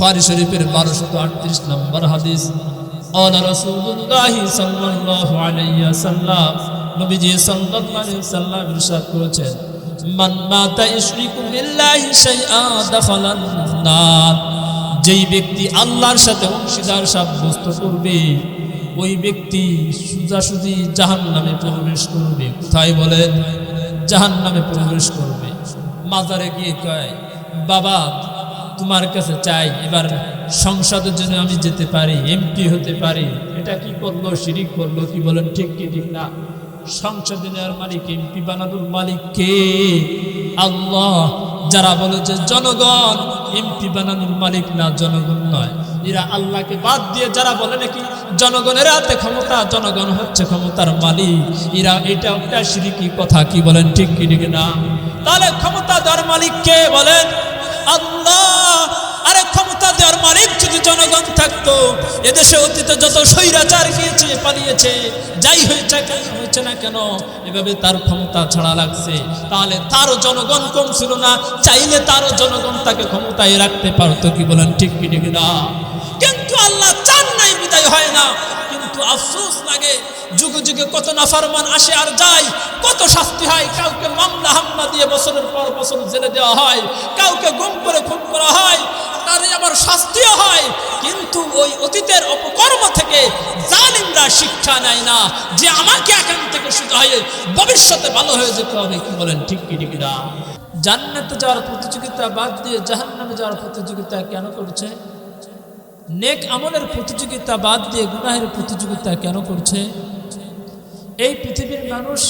বুখারী শরীফের 1238 নম্বর হাদিস। আলা রাসূলুল্লাহ সাল্লাল্লাহু আলাইহি ওয়াসাল্লাম, নবীজি সাল্লাল্লাহু আলাইহি ওয়াসাল্লাম ইরশাদ করেছেন, মান মাতা ইশরিকু বিল্লাহি শাইআ দাখালান নার, যেই ব্যক্তি আল্লাহর সাথে অংশীদার সাব্যস্ত করবে ওই ব্যক্তি সোজাসুজি জাহান্নামে প্রবেশ করবে। কোথায় বলেন? জাহান্নামে প্রবেশ করবে। মাজারে গিয়ে কয়, বাবা তোমার কাছে চাই এবার সংসদের জন্য আমি যেতে পারি, এমপি হতে পারি। এটা কি করলো? শিরিক করলো। কি বলেন? ঠিক কি ঠিক না? সংসদে নেওয়ার মালিক, এমপি বানানোর মালিক কে? আল্লাহ। যারা বলে যে জনগণ, এমপি বানানোর মালিক না, জনগণ নয়। এরা আল্লাহকে বাদ দিয়ে যারা বলে নাকি জনগণের হাতে ক্ষমতা, জনগণ হচ্ছে ক্ষমতার মালিক, এরা এটা একটা শিরকি কথা। কি বলেন? ঠিক কি ঠিক না? তাহলে ক্ষমতা দেওয়ার মালিক কে? বলেন আল্লাহ। আরে ক্ষমতা দেওয়ার মালিক যদি জনগণ থাকতো, এদেশে অতীতে যত স্বৈরাচার গিয়েছে, পালিয়েছে, যাই হয়েছে না কেন, এভাবে তার ক্ষমতা ছাড়া লাগছে, তাহলে তারও জনগণ কম ছিল না? চাইলে তারও জনগণ তাকে ক্ষমতায় রাখতে পারতো। কি বলেন? ঠিক কি ঠিক না? কিন্তু আল্লাহ চান নাই, বিদায় হয় না। কিন্তু আফসোস লাগে, যুগে যুগে কত নাফরমান আসে আর যায়, কত শাস্তি হয়। কাউকে মামলা হামলা দিয়ে বছরের পর বছর জেলে দেওয়া হয়, কাউকে গুম করে খুন করা হয়, তারই আবার শাস্তিও হয়। কিন্তু ওই অতীতের অপকর্ম থেকে জালিমরা শিক্ষা নেয় না যে আমাকে এখান থেকে সোজা হয়ে ভবিষ্যতে ভালো হয়ে যেতে হবে। কি বলেন? ঠিক কি ঠিক না? জান্নাতে যাওয়ার প্রতিযোগিতা বাদ দিয়ে জাহান্নামে যাওয়ার প্রতিযোগিতা কেন করছে? নেক আমলের প্রতিযোগিতা বাদ দিয়ে গুনাহের প্রতিযোগিতা কেন করছে? এই পৃথিবীর মানুষ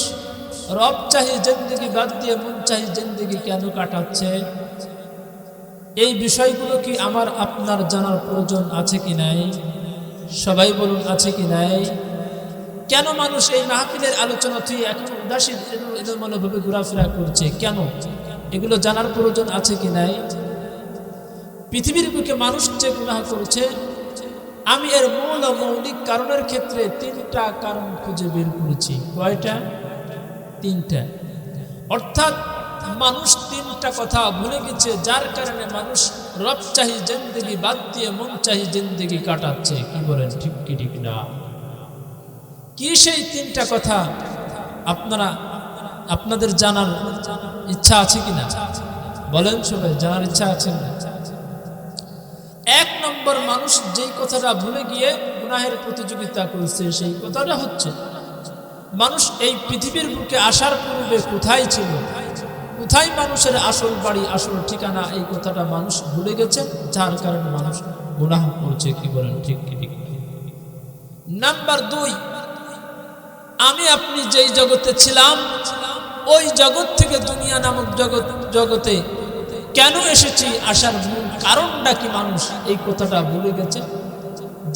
রব চাহি জিন্দেগি বাদ দিয়ে মন চাহি জিন্দেগি কেন কাটাচ্ছে? এই বিষয়গুলো কি আমার আপনার জানার প্রয়োজন আছে কি নাই? সবাই বলুন, আছে কি নাই? কেন মানুষ এই মাহফিলের আলোচনা থেকে এখন উদাসীন এলোমেলোভাবে ঘোরাফেরা করছে? কেন? এগুলো জানার প্রয়োজন আছে কি নাই? পৃথিবীর বুকে মানুষ যে গুনাহ করেছে, আমি এর মূল ও মৌলিক কারণের ক্ষেত্রে 3টা কারণ খুঁজে বের করেছি। কয়টা? 3টা। অর্থাৎ মানুষ 3টা কথা ভুলে গেছে, যার কারণে মানুষ রব চাহি জিন্দেগি বাদ দিয়ে মন চাহি জিন্দেগি কাটাচ্ছে। কি বলেন? ঠিক কি ঠিক না? কি সেই 3টা কথা? আপনাদের জানার ইচ্ছা আছে কিনা বলেন? সবাই জানার ইচ্ছা আছে না? 1 নম্বর, মানুষ যেই কথাটা ভুলে গিয়ে গুনাহের প্রতিযোগিতা করছে, সেই কথাটা হচ্ছে মানুষ এই পৃথিবীর বুকে আসার পূর্বে কোথায় ছিল, কোথায় মানুষের আসল বাড়ি, আসল ঠিকানা, এই কথাটা মানুষ ভুলে গেছে, যার কারণে মানুষ গুনাহ করছে। কি বলেন? ঠিক কি ঠিক? নাম্বার 2, আমি আপনি যেই জগতে ছিলাম, ওই জগৎ থেকে দুনিয়া নামক জগতে কেন এসেছি, আসার মূল কারণটা কি, মানুষ এই কথাটা ভুলে গেছে,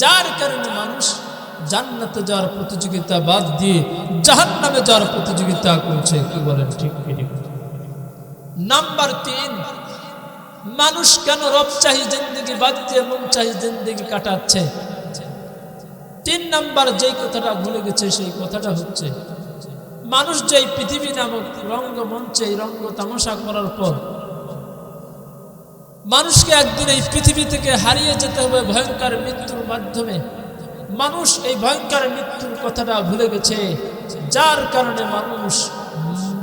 যার কারণে মানুষ জান্নাতে যাওয়ার প্রতিযোগিতা বাদ দিয়ে জাহান্নামে যাওয়ার প্রতিযোগিতা করছে। কি বলেন? ঠিক কি ঠিক? নাম্বার 3, মানুষ কেন রব চাহি জিন্দেগি বাদ দিয়ে মন চাহি জিন্দেগি কাটাচ্ছে? 3 নাম্বার যেই কথাটা ভুলে গেছে, সেই কথাটা হচ্ছে মানুষ যেই পৃথিবী নামক রঙ্গমঞ্চে রঙ্গ তামাশা করার পর মানুষকে একদিন এই পৃথিবী থেকে হারিয়ে যেতে হবে ভয়ঙ্কর মৃত্যুর মাধ্যমে। মানুষ এই ভয়ঙ্কর মৃত্যুর কথাটা ভুলে গেছে, যার কারণে মানুষ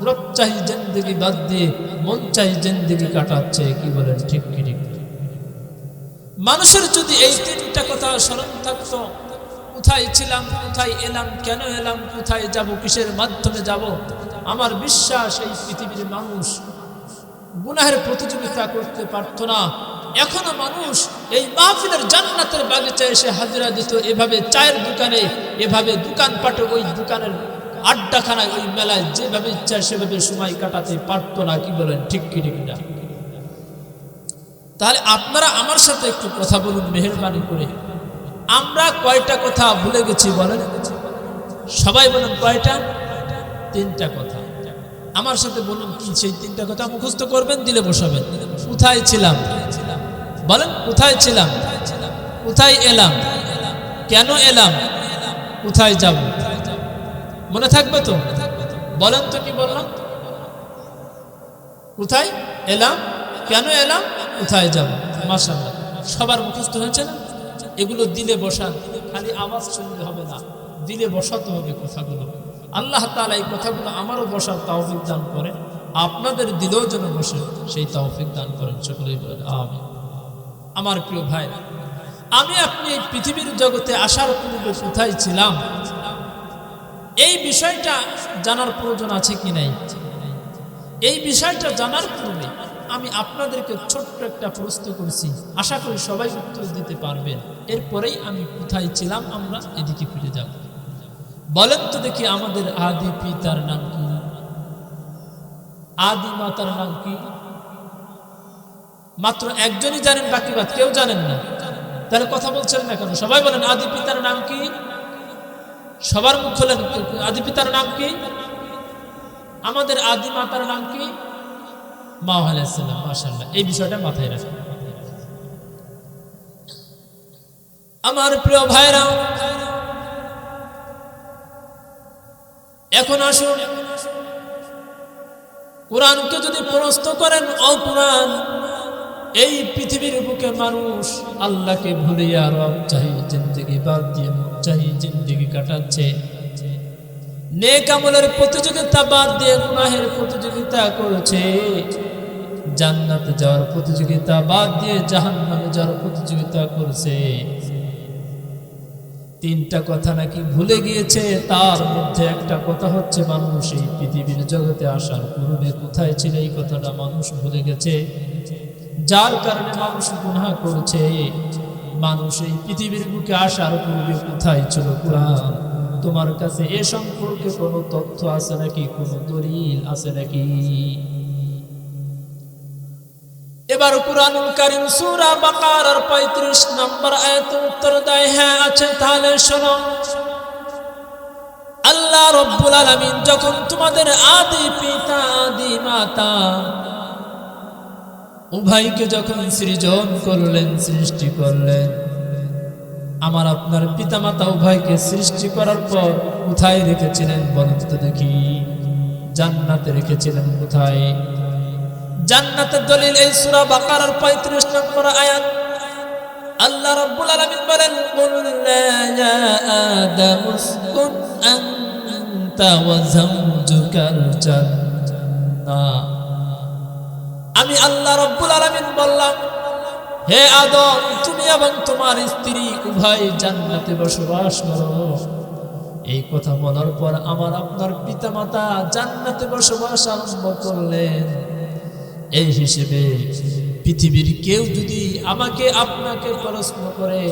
রব চাহি জিন্দেগি বাদ দিয়ে মন চাহি জিন্দেগি কাটাচ্ছে। কি বলেন? ঠিক কি ঠিক? মানুষের যদি এই 3টা কথা স্মরণ থাকতো, কোথায় ছিলাম, কোথায় এলাম, কেন এলাম, কোথায় যাব, কিসের মাধ্যমে যাব, আমার বিশ্বাস এই পৃথিবীর মানুষ গুনাহের প্রতিযোগিতা করতে পারতো না। এখনো মানুষ এই মাহফিলের জান্নাতের বাগিচায় এসে হাজিরা দিত, এভাবে চায়ের দোকানে, এভাবে দোকানপাটে, ওই দোকানের আড্ডাখানায়, ওই মেলায় যেভাবে ইচ্ছা সেভাবে সময় কাটাতে পারতো না। কি বলেন? ঠিক কি ঠিক না? তাহলে আপনারা আমার সাথে একটু কথা বলুন মেহেরবানি করে, আমরা কয়টা কথা ভুলে গেছি বলেন? সবাই বলেন কয়টা? 3টা কথা। আমার সাথে বলুন কি সেই 3টা কথা? মুখস্থ করবেন, দিলে বসাবেন। কোথায় ছিলাম বলেন? কোথায় ছিলাম? কোথায় এলাম? কেন এলাম? কোথায় যাব? মনে থাকবে তো? বলেন তো কি বললাম? কোথায় এলাম, কেন এলাম, কোথায় যাব? মাশাআল্লাহ, সবার মুখস্থ হয়েছে না? এগুলো দিলে বসান, খালি আওয়াজ শুনলে হবে না, দিলে বসাতে হবে কথাগুলো। আল্লাহ তাআলা এই কথাগুলো আমারও বসার তৌফিক দান করে, আপনাদের দিলেও যেন বসে সেই তৌফিক দান করেন। সকলেই বলেন আমিন। আমার প্রিয় ভাই, আমি আপনি পৃথিবীর জগতে আসার পূর্বে কোথায় ছিলাম, এই বিষয়টা জানার প্রয়োজন আছে কি নাই? এই বিষয়টা জানার পূর্বে আমি আপনাদেরকে ছোট্ট একটা প্রশ্ন করছি, আশা করি সবাই উত্তর দিতে পারবেন। এরপরেই আমি কোথায় ছিলাম আমরা এদিকে ফিরে যাব। বলেন তো দেখি, আমাদের আদি পিতার নাম কি? আদি মাতার নাম কি? মাত্র একজনই জানেন, বাকি বাদ কেউ জানেন না। তাহলে কথা বলছেন না কেন? সবাই বলেন আদি পিতার নাম কি? সবার মুখ খোলেন, আদি পিতার নাম কি? আমাদের আদি মাতার নাম কি? মা আলাইহিস সালাম। মাশাআল্লাহ, এই বিষয়টা মাথায় রাখেন। আমার প্রিয় ভাইরা, এখন আসুন কোরআনকে যদি প্রশ্ন করেন, ও কোরআন, এই পৃথিবীর বুকে মানুষ আল্লাহকে ভুলে রব চাহি জিন্দেগি বাদ দিয়ে মন চাহি জিন্দেগি কাটাচ্ছে, নেক আমলের প্রতিযোগিতা বাদ দিয়ে গুনাহের প্রতিযোগিতা করছে, জান্নাতে যাওয়ার প্রতিযোগিতা বাদ দিয়ে জাহান্নামে যাওয়ার প্রতিযোগিতা করছে। তিনটা কথা নাকি ভুলে গিয়েছে, তার মধ্যে একটা কথা হচ্ছে মানুষ এই পৃথিবীর জগতে আসার পূর্বে কোথায় ছিল, এই কথাটা মানুষ ভুলে গেছে, যার কারণে মানুষ গুনাহ করছে। মানুষ এই পৃথিবীর বুকে আসার পূর্বে কোথায় ছিল? কোরআন, তোমার কাছে এ সম্পর্কে কোনো তথ্য আছে নাকি? কোনো দলিল আছে নাকি? এবার কুরআনুল কারীম সূরা বাকারার 35 নম্বর আয়াতে উত্তর দেয়, হ্যাঁ আছে। তাহলে শোনো, আল্লাহ রাব্বুল আলামিন যখন তোমাদের আদি পিতা আদি মাতা উভয়কে যখন সৃজন করলেন, সৃষ্টি করলেন, আমার আপনার পিতা মাতা উভয়কে সৃষ্টি করার পর কোথায় রেখেছিলেন বলুন তো দেখি? জান্নাতে রেখেছিলেন। কোথায়? জান্নাতের দলিল এই সূরা বাকারার 35 নম্বর আয়াত। আল্লাহ রাব্বুল আলামিন বলেন, কুল্লা ইয়া আদাম উসকুন আনতা ওয়া যাওজুকাল জান্নাহ। আমি আল্লাহ রাব্বুল আলামিন বললাম, হে আদম, তুমি এবং তোমার স্ত্রী উভয় জান্নাতে বসবাস করো। এই কথা বলার পর আমার আপনার পিতামাতা জান্নাতে বসবাস আরম্ভ করলেন। এই হিসেবে পৃথিবীর কেউ যদি আমাকে আপনাকে প্রশ্ন করে,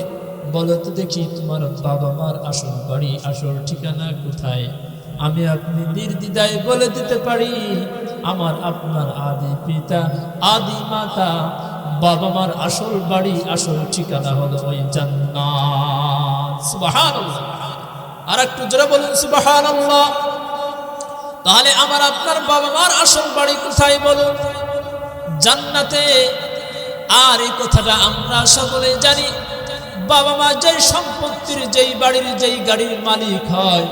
বলো তো দেখি তোমার বাবা মার আসল বাড়ি আসল ঠিকানা কোথায়, আমি আপনি নির্দ্বিধায় বলে দিতে পারি, আমার আপনার আদি পিতা আদি মাতা বাবা মার আসল বাড়ি আসল ঠিকানা হলো ওই জান্নাত। সুবহানাল্লাহ, আর একটু জোরে বলুন সুবহানাল্লাহ। তাহলে আমার আপনার বাবা মার আসল বাড়ি কোথায় বলুন? জান্নাতে। আর এই কথাটা আমরা সকলে জানি, বাবা মা যেই সম্পত্তির, যেই বাড়ির, যেই গাড়ির মালিক হয়,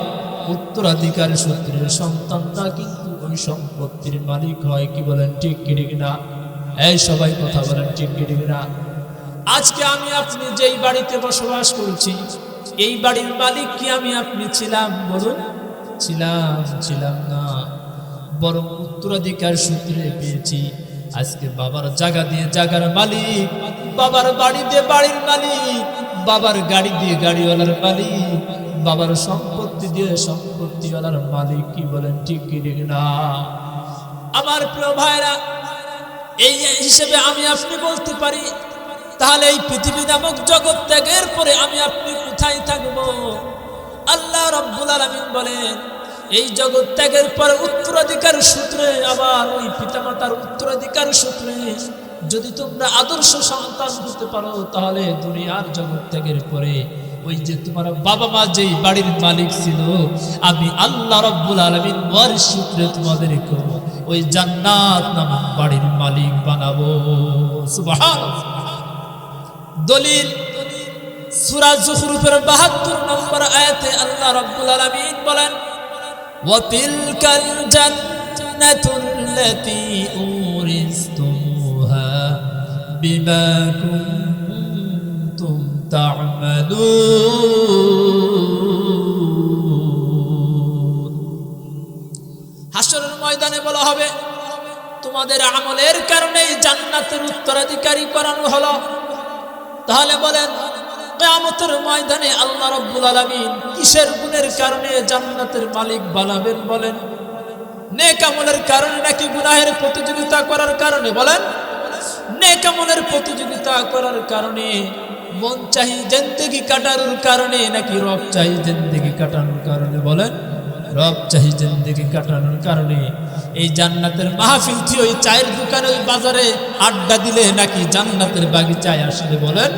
উত্তরাধিকার সূত্রে সন্তানরা কিন্তু ওই সম্পত্তির মালিক হয়। কি বলেন, ঠিক কি ঠিক না? এই সবাই কথা বলেন, ঠিক কি ঠিক না? আজকে আমি আপনি যেই বাড়িতে বসবাস করছি, এই বাড়ির মালিক কি আমি আপনি ছিলাম বলুন? ছিলাম না, বরং উত্তরাধিকার সূত্রে পেয়েছি। আজকে বাবার জায়গা দিয়ে জায়গার মালিক, বাবার বাড়ি দিয়ে বাড়ির মালিক, বাবার গাড়ি দিয়ে গাড়িওয়ালার মালিক, বাবার সম্পত্তি দিয়ে সম্পত্তিওয়ালার মালিক। কি বলেন, ঠিক কি ঠিক না? আমার প্রিয় ভাইরা, এই হিসেবে আমি আপনি বলতে পারি, তাহলে এই পৃথিবী নামক জগৎ ত্যাগের পরে আমি আপনি কোথায় থাকবো? আল্লাহ রাব্বুল আলামিন বলেন, এই জগৎ ত্যাগের পরে উত্তরাধিকার সূত্রে, আবার ওই পিতামাতার উত্তরাধিকার সূত্রে যদি তোমরা আদর্শ সন্তান হতে পারো, তাহলে দুনিয়ার জগৎ ত্যাগের পরে ওই যে তোমার বাবা মা যেই বাড়ির মালিক ছিল, আমি আল্লাহ রাব্বুল আলামিন ওর সূত্রে তোমাদেরকে ওই জান্নাত নামক বাড়ির মালিক বানাবো। সুবহানাল্লাহ। দলিল সূরা যুখরুফের 72 নম্বর আয়াতে আল্লাহ রাব্বুল আলামিন বলেন, ওয়াতিলকাল জান্নাতুল্লাতী উরিসতুমুহা বিমা কুনতুম তা'মালুন। হাশরের ময়দানে বলা হবে তোমাদের আমলের কারণেই জান্নাতের উত্তরাধিকারী করানো হলো। তাহলে বলেন কিয়ামতের ময়দানে আল্লাহ রাব্বুল আলামিন কিসের গুণের কারণে জান্নাতের মালিক বানাবেন বলেন? নেক আমলের কারণে নাকি গুনাহের প্রতিযোগিতা করার কারণে? বলেন। নেক আমলের প্রতিযোগিতা করার কারণে, মন চাহি জিন্দেগি কাটানোর কারণে, নাকি রব চাহি জিন্দেগি কাটানোর কারণে? বলেন। রব চাহি জিন্দেগি কাটানোর কারণে। এই জান্নাতের মাহফিল থেকে ওই চায়ের দোকানে ওই বাজারে আড্ডা দিলে নাকি জান্নাতের বাগিচায় আসলে? বলেন।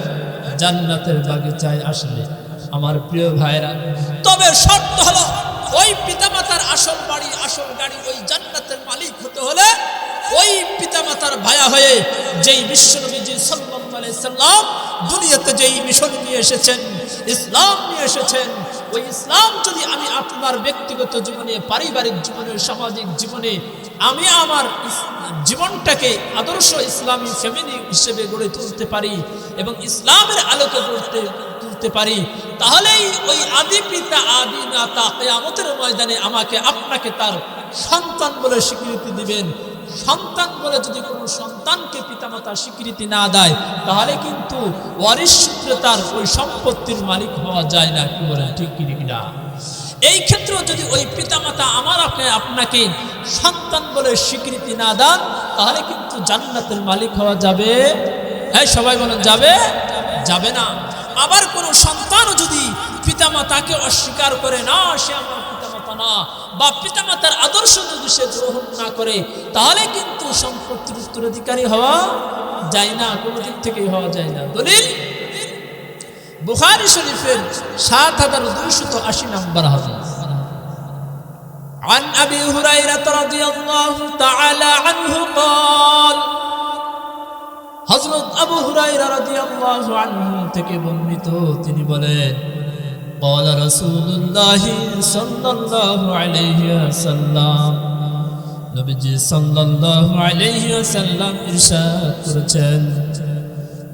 জান্নাতের বাগিচায় আসলে। আমার প্রিয় ভাইরা, তবে শর্ত হলো ওই পিতামাতার আসল বাড়ি আসল গাড়ি ওই জান্নাতের মালিক হতে হলে ওই পিতামাতার ভায়া হয়ে যেই বিশ্বনবীজি সাল্লাল্লাহু আলাইহি সাল্লাম দুনিয়াতে যেই মিশন নিয়ে এসেছেন, ইসলাম নিয়ে এসেছেন, ওই ইসলাম যদি আমি আপনার ব্যক্তিগত জীবনে, পারিবারিক জীবনে, সামাজিক জীবনে আমি আমার জীবনটাকে আদর্শ ইসলামী ফ্যামিলি হিসেবে গড়ে তুলতে পারি এবং ইসলামের আলোকে তুলতে পারি, তাহলেই ওই আদি পিতা আদি মাতা কিয়ামতের ময়দানে আমাকে আপনাকে তার সন্তান বলে স্বীকৃতি দিবেন। সন্তান বলে যদি কোনো সন্তানকে পিতামাতা স্বীকৃতি না দেয় তাহলে কিন্তু ওয়ারিশ সূত্রে তার ওই সম্পত্তির মালিক হওয়া যায় না। কি বলেন? ঠিক কিনা? এই ক্ষেত্রে যদি ওই পিতামাতা আমার আপনাকে সন্তান বলে স্বীকৃতি না দেন তাহলে কিন্তু জান্নাতের মালিক হওয়া যাবে? হ্যাঁ, সবাই বলেন যাবে? যাবে না। আবার কোনো সন্তানও যদি পিতামাতাকে অস্বীকার করে, না সে আমার পিতামাতা না, বা পিতামাতার আদর্শ যদি সে গ্রহণ না করে তাহলে কিন্তু সম্পত্তির উত্তরাধিকারী হওয়া যায় না, কোনো দিক থেকেই হওয়া যায় না। দলিল বুখারী শরীফের ৭২৮০ নম্বর হাদিস। عن أبي هريرة رضي الله تعالى عنه قال হযরত আবু হুরায়রা রাদিয়াল্লাহু আনহু থেকে বর্ণিত, তিনি বলেন قال رسول الله صلى الله عليه وسلم নবীজি সাল্লাল্লাহু আলাইহি ওয়াসাল্লাম ইরশাদ করেছেন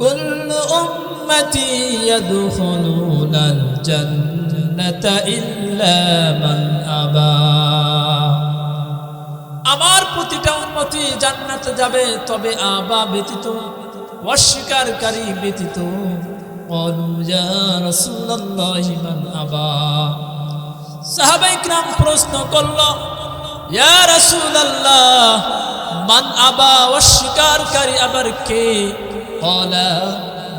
কুল্লু উম্মতি ইয়াদখুলুনাল জান্নাতা ইল্লা মান আবা। আমার প্রতিটা উম্মতি জান্নাতে যাবে, তবে আবা ব্যতীত, অস্বীকারী ব্যতীত। ক্বালু ইয়া রাসূলুল্লাহ মান আবা। সাহাবায়ে কিরাম প্রশ্ন করল, ইয়া রাসূলুল্লাহ মান আবা, অস্বীকারী আবার কে? ক্বালা,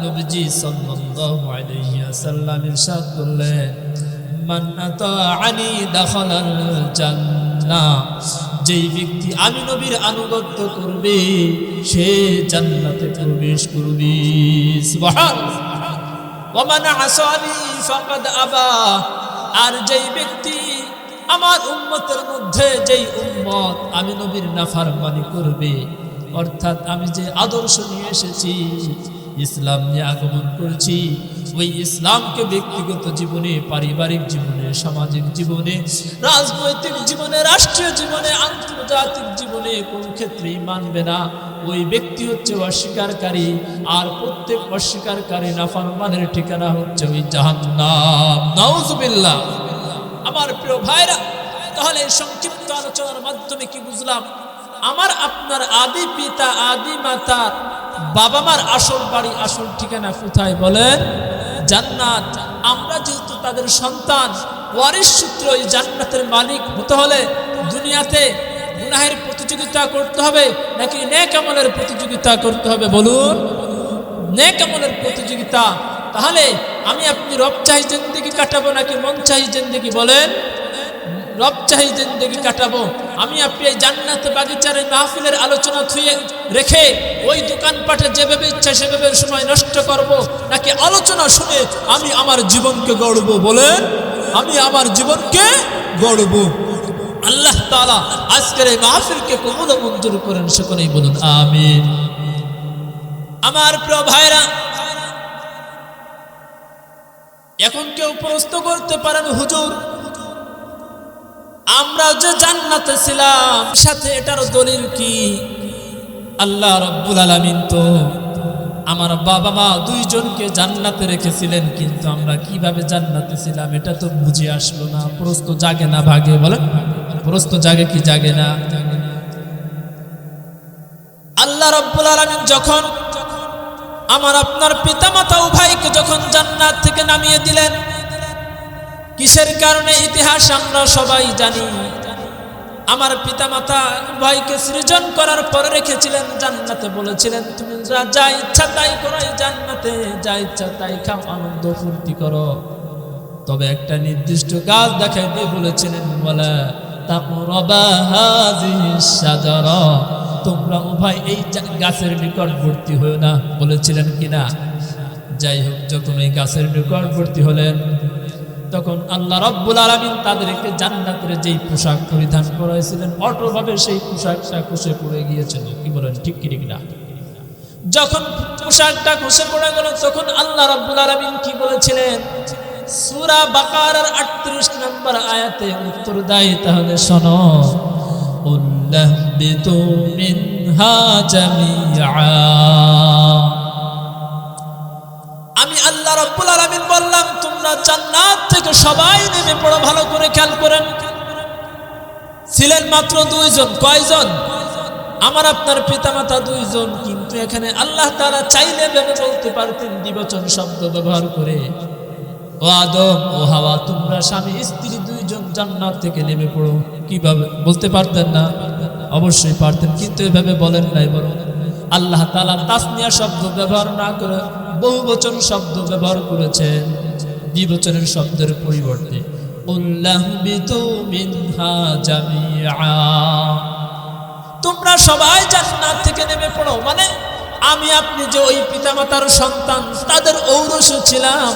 নবীজি সাল্লাল্লাহু আলাইহি ওয়াসাল্লাম ইরশাদ করলেন মান আতাআনি দাখালাল জান্নাহ। যেই ব্যক্তি আমি নবীর আনুগত্য করবে সে জান্নাতে প্রবেশ করবে। সুবহানাল্লাহ। ওয়া মান আসানি ফাকাদ আবা। আর যেই ব্যক্তি আমার উম্মতের মধ্যে যেই উম্মত আমি নবীর নাফরমানি করবে, অর্থাৎ আমি যে আদর্শ নিয়ে এসেছি, ইসলাম নিয়ে আগমন করেছি, ওই ইসলামকে ব্যক্তিগত জীবনে, পারিবারিক জীবনে, সামাজিক জীবনে, রাজনৈতিক জীবনে, রাষ্ট্রীয় জীবনে, আন্তর্জাতিক জীবনে কোন ক্ষেত্রেই মানবে না, ওই ব্যক্তি হচ্ছে অস্বীকারী। আর প্রত্যেক অস্বীকারী নাফরমানের ঠিকানা হচ্ছে ওই জাহান্নাম। নাউজুবিল্লাহ। আমার প্রিয় ভাইরা, তাহলে এই সংক্ষিপ্ত আলোচনার মাধ্যমে কি বুঝলাম? আমার আপনার আদি পিতা আদি মাতা বাবা মার আসল বাড়ি আসল ঠিকানা কোথায়? বলেন জান্নাত। আমরা যেহেতু তাদের সন্তান, ওয়ারিশ সূত্র এই জান্নাতের মালিক হতে হলে দুনিয়াতে গুনাহের প্রতিযোগিতা করতে হবে নাকি নেক আমলের প্রতিযোগিতা করতে হবে? বলুন। নেক আমলের প্রতিযোগিতা। তাহলে আমি আপনি রব চাহি জিন্দেগি কাটাবো নাকি মন চাহি জিন্দেগি? বলেন। রব চাহি জিন্দেগি কাটাবো। আমি আপনি এই জান্নাত বাগিচার মাহফিলের আলোচনা থুয়ে রেখে ওই দোকানপাটে যেভাবে ইচ্ছা সেভাবে সময় নষ্ট করব, নাকি আলোচনা শুনে আমি আমার জীবনকে গড়বো? বলেন। আমি আমার জীবনকে গড়বো। আল্লাহ তাআলা আজকের এই মাহফিলকে কবুল ও মঞ্জুর করেন, সকলেই বলুন আমিন। আমার প্রিয় ভাইরা, এখন কেউ প্রশ্ন করতে পারেন, হুজুর আমরা যে জান্নাতে ছিলাম সাথে এটার দলিল কি? আল্লাহ রাব্বুল আলামিন তো আমার বাবা মা দুইজনকে জান্নাতে রেখেছিলেন, কিন্তু আমরা কিভাবে জান্নাতে ছিলাম এটা তো বুঝে আসলো না। প্রশ্ন জাগে না ভাগে? বলেন, প্রশ্ন জাগে কি জাগে না? আল্লাহ রাব্বুল আলামিন যখন আমার আপনার পিতামাতা উভয়কে যখন জান্নাত থেকে নামিয়ে দিলেন, কিসের কারণে ইতিহাস আমরা সবাই জানি। আমার পিতামাতা উভয়কে সৃজন করার পরে রেখেছিলেন জান্নাতে, বলেছিলেন তুমি যা ইচ্ছা তাই করো, জান্নাতে যা ইচ্ছা তাই খাও, আনন্দ ফুর্তি করো, তবে একটা নির্দিষ্ট গাছ দেখাই দিয়ে বলেছিলেন ওয়ালা তাকরাবা হাযিহিশ শাজারা, তোমরা উভয় এই গাছের নিকটবর্তী হও না, বলেছিলেন কিনা? যাই হোক, যখন এই গাছের নিকটবর্তী হলেন তখন আল্লাহ রাব্বুল আলামিন তাদেরকে জান্নাতের যেই পোশাক পরিধান করাইছিলেন অটোভাবে সেই পোশাকটা খসে পড়ে গিয়েছিল। কি বলেন, ঠিক কি ঠিক না? যখন পোশাকটা খসে পড়ে গেল তখন আল্লাহ রাব্বুল আলামিন কি বলেছিলেন? সূরা বাকারার 38 নম্বর আয়াতে উত্তর দেয়, তাহলে শোনো, উল্লাহবিতু মিনহা জামিআ। আমি আল্লাহ রাব্বুল আলামিন বললাম তোমরা জান্নাত থেকে সবাই নেমে পড়ো। ভালো করে খেয়াল করেন, ছিলেন মাত্র দুইজন। কয়জন? আমার আপনার পিতামাতা দুইজন, কিন্তু এখানে আল্লাহ তাআলা চাইলে ভেবে বলতে পারতেন দ্বিবচন শব্দ ব্যবহার করে, ও আদম ও হাওয়া তোমরা স্বামী স্ত্রী দুইজন জান্নাত থেকে নেমে পড়ো। কিভাবে বলতে পারতেন না? অবশ্যই পারতেন, কিন্তু এভাবে বলেন নাই, বরং আল্লাহ তাআলা তাসনিয়া শব্দ ব্যবহার না করে বহুবচন শব্দ ব্যবহার করেছেন দ্বিবচনের শব্দের পরিবর্তে। উল্লাহবিতু মিনহা জামিআ, তোমরা সবাই জান্নাত থেকে নেমে পড়ো, মানে আমি আপনি যে ওই পিতামাতার সন্তান তাদের ঔরসে ছিলাম,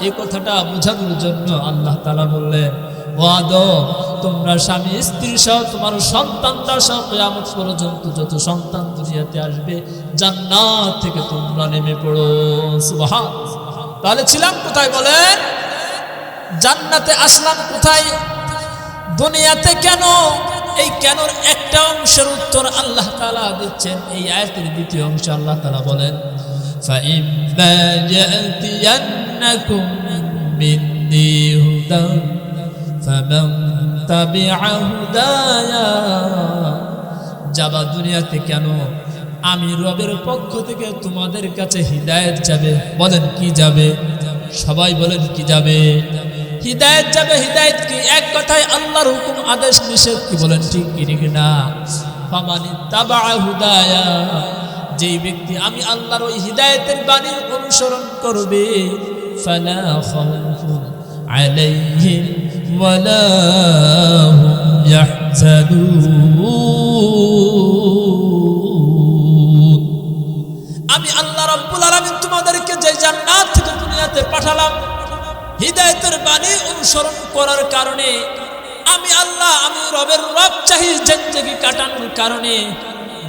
এই কথাটা বোঝানোর জন্য আল্লাহ তাআলা বললেন, ও আদম তোমরা স্বামী স্ত্রী সহ তোমার সন্তানরা সহ কিয়ামত পর্যন্ত যত সন্তান দুনিয়াতে আসবে জান্নাত থেকে তোমরা নেমে পড়ো। সুবহানাল্লাহ। তাহলে ছিলাম কোথায় বলেন? জান্নাতে। আসলাম কোথায়? দুনিয়াতে। কেন? এই কেনর একটা অংশের উত্তর আল্লাহ তাআলা দিচ্ছেন এই আয়াতের দ্বিতীয় অংশে। আল্লাহ তাআলা বলেন, فَإِمَّا يَأْتِيَنَّكُم مِّنِّي هُدًى فَمَن تَبِعَ هُدَايَا। যাবা দুনিয়াতে কেন? আমি রবের পক্ষ থেকে তোমাদের কাছে হিদায়াত যাবে। বলেন কি যাবে? সবাই বলেন কি যাবে? হিদায়াত যাবে। হিদায়াত কি? এক কথায় আল্লাহর হুকুম আদেশ নিষেধ। কি বলেন, ঠিক কি ঠিক না? ফামানিত্তাবা হুদায়া, যেই ব্যক্তি আমি আল্লাহর ওই হিদায়াতের বাণী অনুসরণ করবে, ফালা খাউফুন আলাইহিম ওয়ালা হুম ইয়াহজানুন। আমি আল্লাহ রাব্বুল আলামিন তোমাদেরকে যে জান্নাত থেকে দুনিয়াতে পাঠালাম হিদায়াতের বাণী অনুসরণ করার কারণে, আমি আল্লাহ আমি রবের রব চাহি জিন্দেগি কাটানোর কারণে,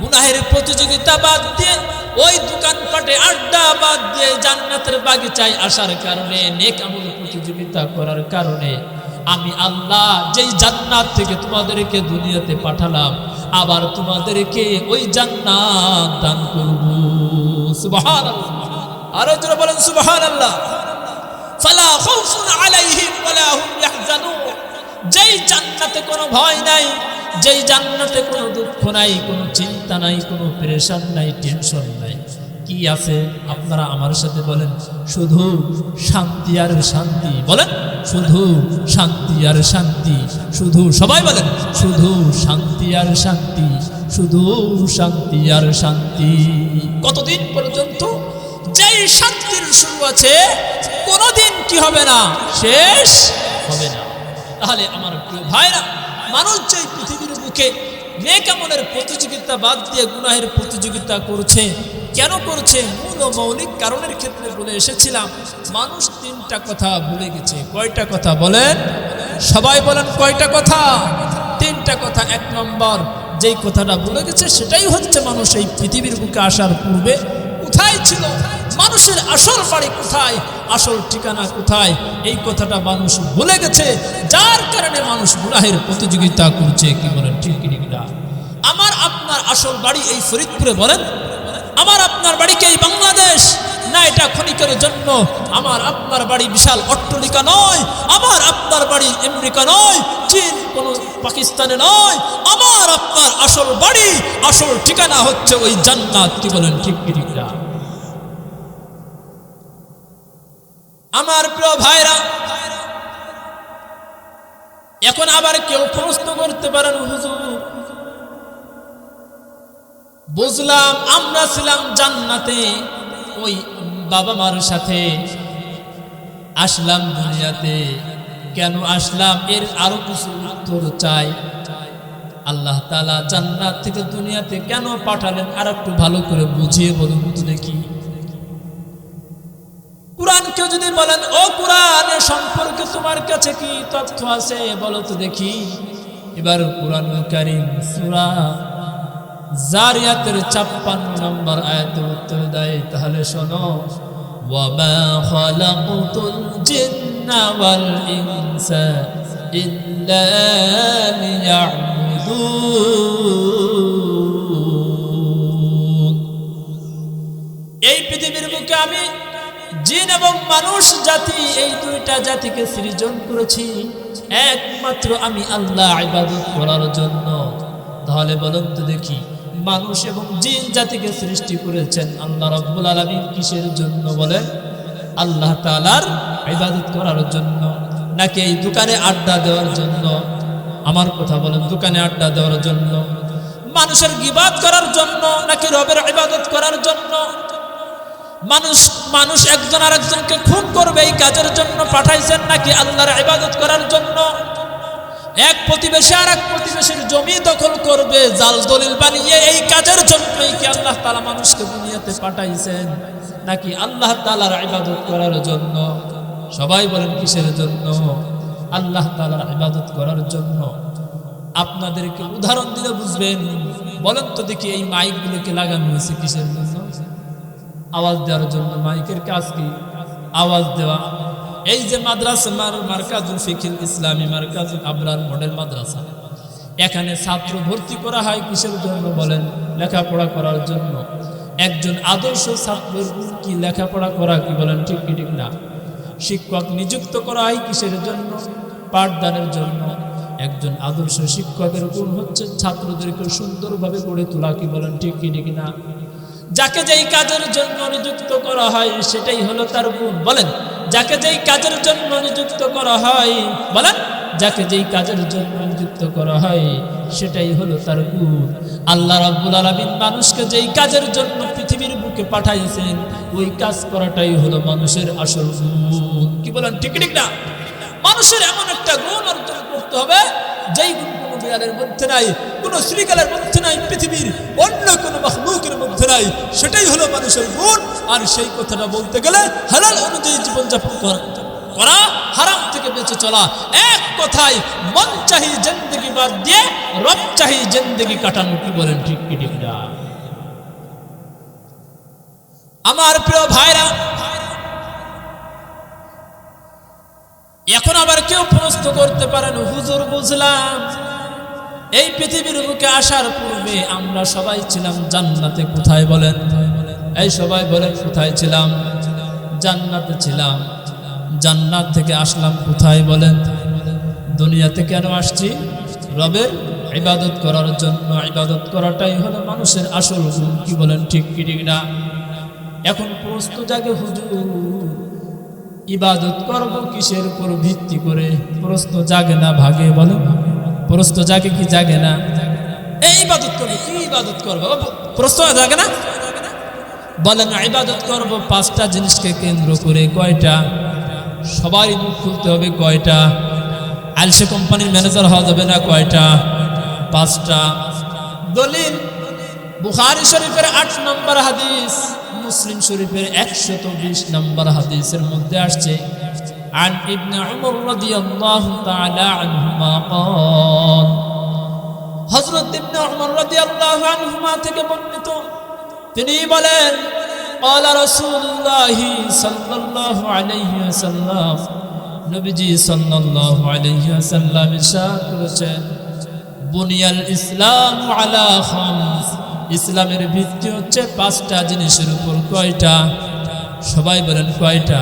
গুনাহের প্রতিযোগিতা বাদ দিয়ে, ওই দোকানপাটে আড্ডা বাদ দিয়ে জান্নাতের বাগিচায় আসার কারণে, নেক আমল প্রতিযোগিতা করার কারণে আমি আল্লাহ যেই জান্নাত থেকে তোমাদেরকে দুনিয়াতে পাঠালাম আবার তোমাদেরকে ওই জান্নাত দান করব। সুবহানাল্লাহ। আরো জোরে বলেন সুবহানাল্লাহ। ফালা খাউফুন আলাইহিম ওয়ালা হুম ইয়াহজানুন, যেই জান্নাতে কোনো ভয় নাই, যেই জান্নাতে কোনো দুঃখ নাই, কোনো চিন্তা নাই, কোনো পেরেশান নাই, টেনশন নাই। কি আছে? আপনারা আমার সাথে বলেন, শুধু শান্তি আর শান্তি। বলেন, শুধু শান্তি আর শান্তি। শুধু, সবাই বলেন, শুধু শান্তি আর শান্তি, শুধু শান্তি আর শান্তি। কতদিন পর্যন্ত? যেই শান্তির শুরু আছে কোনোদিন কি হবে না? শেষ হবে না। তাহলে আমার প্রিয় ভাইরা, মানুষ যে পৃথিবীর বুকে নেক আমলের প্রতিযোগিতা বাদ দিয়ে গুনাহের প্রতিযোগিতা করছে, কেন করছে? মূল ও মৌলিক কারণের ক্ষেত্রে বলে এসেছিলাম, মানুষ তিনটা কথা ভুলে গেছে। কয়টা কথা বলেন? সবাই বলেন কয়টা কথা? তিনটা কথা। এক নম্বর যেই কথাটা ভুলে গেছে সেটাই হচ্ছে মানুষ এই পৃথিবীর বুকে আসার পূর্বে কোথায় ছিল, মানুষের আসল বাড়ি কোথায়, আসল ঠিকানা কোথায়, এই কথাটা মানুষ ভুলে গেছে, যার কারণে মানুষ গুনাহের প্রতিযোগিতা করছে। কি বলেন, ঠিক কি না? আমার আপনার আসল বাড়ি এই ফরিদপুরে। বলেন, আমার আপনার বাড়ি কি এই বাংলাদেশ? না, এটা ক্ষণিকের জন্য। আমার আপনার বাড়ি বিশাল অট্টালিকা নয়, আমার আপনার বাড়ি আমেরিকা নয়, চীন, কোন পাকিস্তানে নয়। আমার আপনার আসল বাড়ি, আসল ঠিকানা হচ্ছে ওই জান্নাত। কি বলেন ঠিক কি ঠিক না? আমার প্রিয় ভাইরা, এখন আবার কেউ প্রশ্ন করতে পারেন, হুজুর বুঝলাম আমরা ছিলাম জান্নাতে, ওই বাবা মার সাথে আসলাম দুনিয়াতে, কেন আসলাম? এর আরো কিছু উত্তর চাই। আল্লাহ তাআলা জান্নাত থেকে দুনিয়াতে কেন পাঠালেন আর একটু ভালো করে বুঝিয়ে বলুন তো দেখি। কোরআনকে যদি বলেন, ও কোরআনের সম্পর্কে তোমার কাছে কি তথ্য আছে বলো তো দেখি। এবার কোরআনুল কারীম সূরা জারিয়াতের 56 নম্বর আয়াতে উত্তর দেয়, তাহলে শোনো, ওয়ামা খালাকুতুল জিন্না ওয়াল ইনসা ইল্লা লিয়াবুদুন। এই পৃথিবীর বুকে আমি জিন এবং মানুষ জাতি, এই দুইটা জাতিকে সৃজন করেছি একমাত্র আমি আল্লাহ ইবাদত করার জন্য। তাহলে বলুন তো দেখি, মানুষ এবং জিন জাতিকে সৃষ্টি করেছেন আল্লাহ রাব্বুল আলামিন কিসের জন্য? বলেন, আল্লাহ তাআলার ইবাদত করার জন্য, নাকি এই দোকানে আড্ডা দেওয়ার জন্য? আমার কথা বলেন, দোকানে আড্ডা দেওয়ার জন্য, মানুষের গীবত করার জন্য, নাকি রবের ইবাদত করার জন্য? মানুষ একজন আরেকজনকে খুন করবে এই কাজের জন্য পাঠাইছেন, নাকি আল্লাহর ইবাদত করার জন্য? এক প্রতিবেশী আর এক প্রতিবেশীর জমি দখল করবে জাল দলিল বানিয়ে, এই কাজের জন্যই কি আল্লাহ তাআলা মানুষকে দুনিয়াতে পাঠাইছেন, নাকি আল্লাহ তাআলার ইবাদত করার জন্য? সবাই বলেন কিসের জন্য? আল্লাহ তাআলার ইবাদত করার জন্য। আপনাদেরকে উদাহরণ দিলে বুঝবেন। বলেন তো দেখি, এই মাইকগুলোকে লাগানো হয়েছে কিসের জন্য? আওয়াজ দেওয়ার জন্য। মাইকের কাজ কি? আওয়াজ দেওয়া। এই যে মাদ্রাসা মারকাজুল ফিকিল ইসলামী মারকাজুল আবরার মডেল মাদ্রাসা, এখানে ছাত্র ভর্তি করা হয় কিসের জন্য? বলেন, লেখাপড়া করার জন্য। একজন আদর্শ ছাত্রের কি লেখাপড়া করা? কি বলেন ঠিক কি ঠিক না? শিক্ষক নিযুক্ত করা হয় কিসের জন্য? পাঠদানের জন্য। একজন আদর্শ শিক্ষকের গুণ হচ্ছে ছাত্রদেরকে সুন্দরভাবে গড়ে তোলা। কি বলেন ঠিক কি ঠিক না? যাকে যেই কাজের জন্য নিযুক্ত করা হয় সেটাই হলো তার গুণ। বলেন, যাকে যেই কাজের জন্য নিযুক্ত করা হয়, বলেন, যাকে যেই কাজের জন্য নিযুক্ত করা হয় সেটাই হলো তার গুণ। আল্লাহ রাব্বুল আলামিন মানুষকে যেই কাজের জন্য পৃথিবীর বুকে পাঠাইছেন, ওই কাজ করাটাই হলো মানুষের আসল গুণ। কি বলেন ঠিক ঠিক না? মানুষের এমন একটা গুণ অর্জন করতে হবে যেই গুণ কোনো বিড়ালের মধ্যে নাই, কোনো শ্রীকালের মধ্যে নাই, পৃথিবীর অন্য কোনো মাখলুকের মধ্যে নাই। সেটাই হলো মানুষের গুণ। আর সেই কথাটা বলতে গেলে হালাল অনুযায়ী জীবনযাপন করা, হারাম থেকে বেঁচে চলা। এক কথায় মন চাহি জিন্দেগি বাদ দিয়ে রব চাহি জিন্দেগি কাটানো। কি বলেন ঠিক কি ঠিক না? আমার প্রিয় ভাইরা, এখন আবার কেউ প্রশ্ন করতে পারেন, হুজুর বুঝলাম এই পৃথিবীর বুকে আসার পূর্বে আমরা সবাই ছিলাম জান্নাতে। কোথায় বলেন? এই সবাই বলেন কোথায় ছিলাম? জান্নাতে ছিলাম। জান্নাত থেকে আসলাম কোথায় বলেন? দুনিয়াতে কেন আসছি? রবের ইবাদত করার জন্য। ইবাদত করাটাই হলো মানুষের আসল গুণ। কি বলেন ঠিক কি ঠিক না? এখন প্রশ্ন জাগে, হুজুর ইবাদত করব কিসের উপর ভিত্তি করে? প্রশ্ন জাগে না ভাগে? বলেন, প্রশ্ন জাগে কি জাগে না? এই ইবাদত করবো, কি ইবাদত করবো? প্রশ্ন জাগে না? বলেন, ইবাদত করব 5টা জিনিসকে কেন্দ্র করে। কয়টা? সবারই মুখ খুলতে হবে। কয়টা? আলসে কোম্পানির ম্যানেজার হওয়া যাবে না। কয়টা? 5টা। দলিল বুখারী শরীফের 8 নম্বর হাদিস, মুসলিম শরীফের 120 নম্বর হাদিসের মধ্যে আসছে, عن ابن عمر رضي الله تعالى عنهما قال, হযরত ইবনে উমর রাদিয়াল্লাহু আনহুমা থেকে বর্ণিত, তিনি বলেন, قال رسول الله صلى الله عليه وسلم, নবীজি সাল্লাল্লাহু আলাইহি ওয়াসাল্লাম ইরশাদ করেছেন, বুনিয়াল ইসলাম আলা খামস, ইসলামের ভিত্তি হচ্ছে 5টা জিনিসের উপর। কয়টা? সবাই বলেন কয়টা?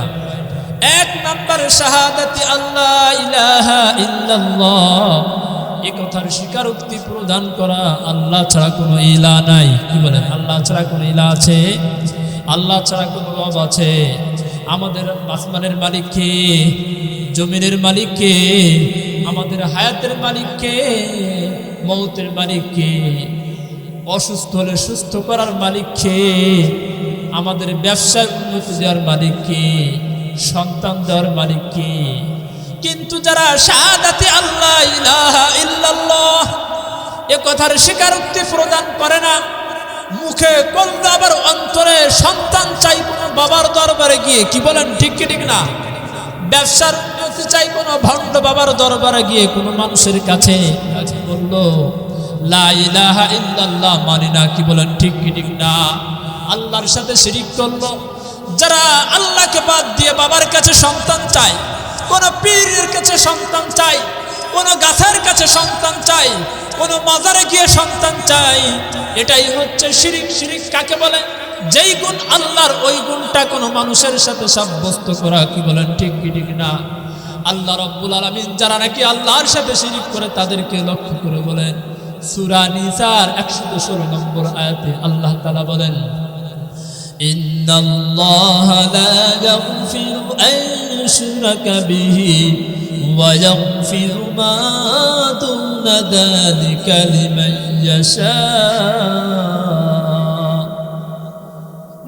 1 নম্বর শাহাদাতি আল্লাহ ইলাহা ইল্লাল্লাহ, এই কথার স্বীকারোক্তি প্রদান করা আল্লাহ ছাড়া কোনো ইলাহ নাই। কি বলেন? আল্লাহ ছাড়া কোনো ইলাহ আছে? আল্লাহ ছাড়া কোনো রব আছে? আমাদের আসমানের মালিক কে? জমিনের মালিক কে? আমাদের হায়াতের মালিক কে? মৌতের মালিক কে? অসুস্থ হলে সুস্থ করার মালিক কে? আমাদের ব্যবসায় উন্নতি দেওয়ার মালিক কে? সন্তান দেওয়ার মালিক কে? কিন্তু যারা শাহাদাতে আল্লাহ ইলাহা ইল্লাল্লাহ এ কথার স্বীকারোক্তি প্রদান করে না, মুখে করলে আবার অন্তরে সন্তান চাই কোনো বাবার দরবারে গিয়ে, কি বলেন ঠিক কি ঠিক না? ব্যবসার উন্নতি চাই কোনো ভণ্ড বাবার দরবারে গিয়ে, কোনো মানুষের কাছে বললো লা ইলাহা ইল্লাল্লাহ মানি না, কি বলেন ঠিক কি ঠিক না? আল্লাহর সাথে শিরিক করলো। যারা আল্লাহকে বাদ দিয়ে বাবার কাছে সন্তান চায়, কোন পীরের কাছে সন্তান চাই, কোন গাছের কাছে সন্তান চাই, কোন মাজারে গিয়ে সন্তান চাই, এটাই হচ্ছে শিরিক। শিরিক কাকে বলে? যেই গুণ আল্লাহর ওই গুণটা কোন মানুষের সাথে সাব্যস্ত করা, কি বলেন ঠিক কি ঠিক না? আল্লাহ রাব্বুল আলামিন যারা নাকি আল্লাহর সাথে শিরিক করে তাদেরকে লক্ষ্য করে বলেন, সূরা নিসার 116 নম্বর আয়াতে আল্লাহ তাআলা বলেন, ইন্নাল্লাহা লা ইয়াগফিরু আন ইউশরাকা বিহি ওয়া ইয়াগফিরু মা দুনা যালিকা লিমান ইয়াশা।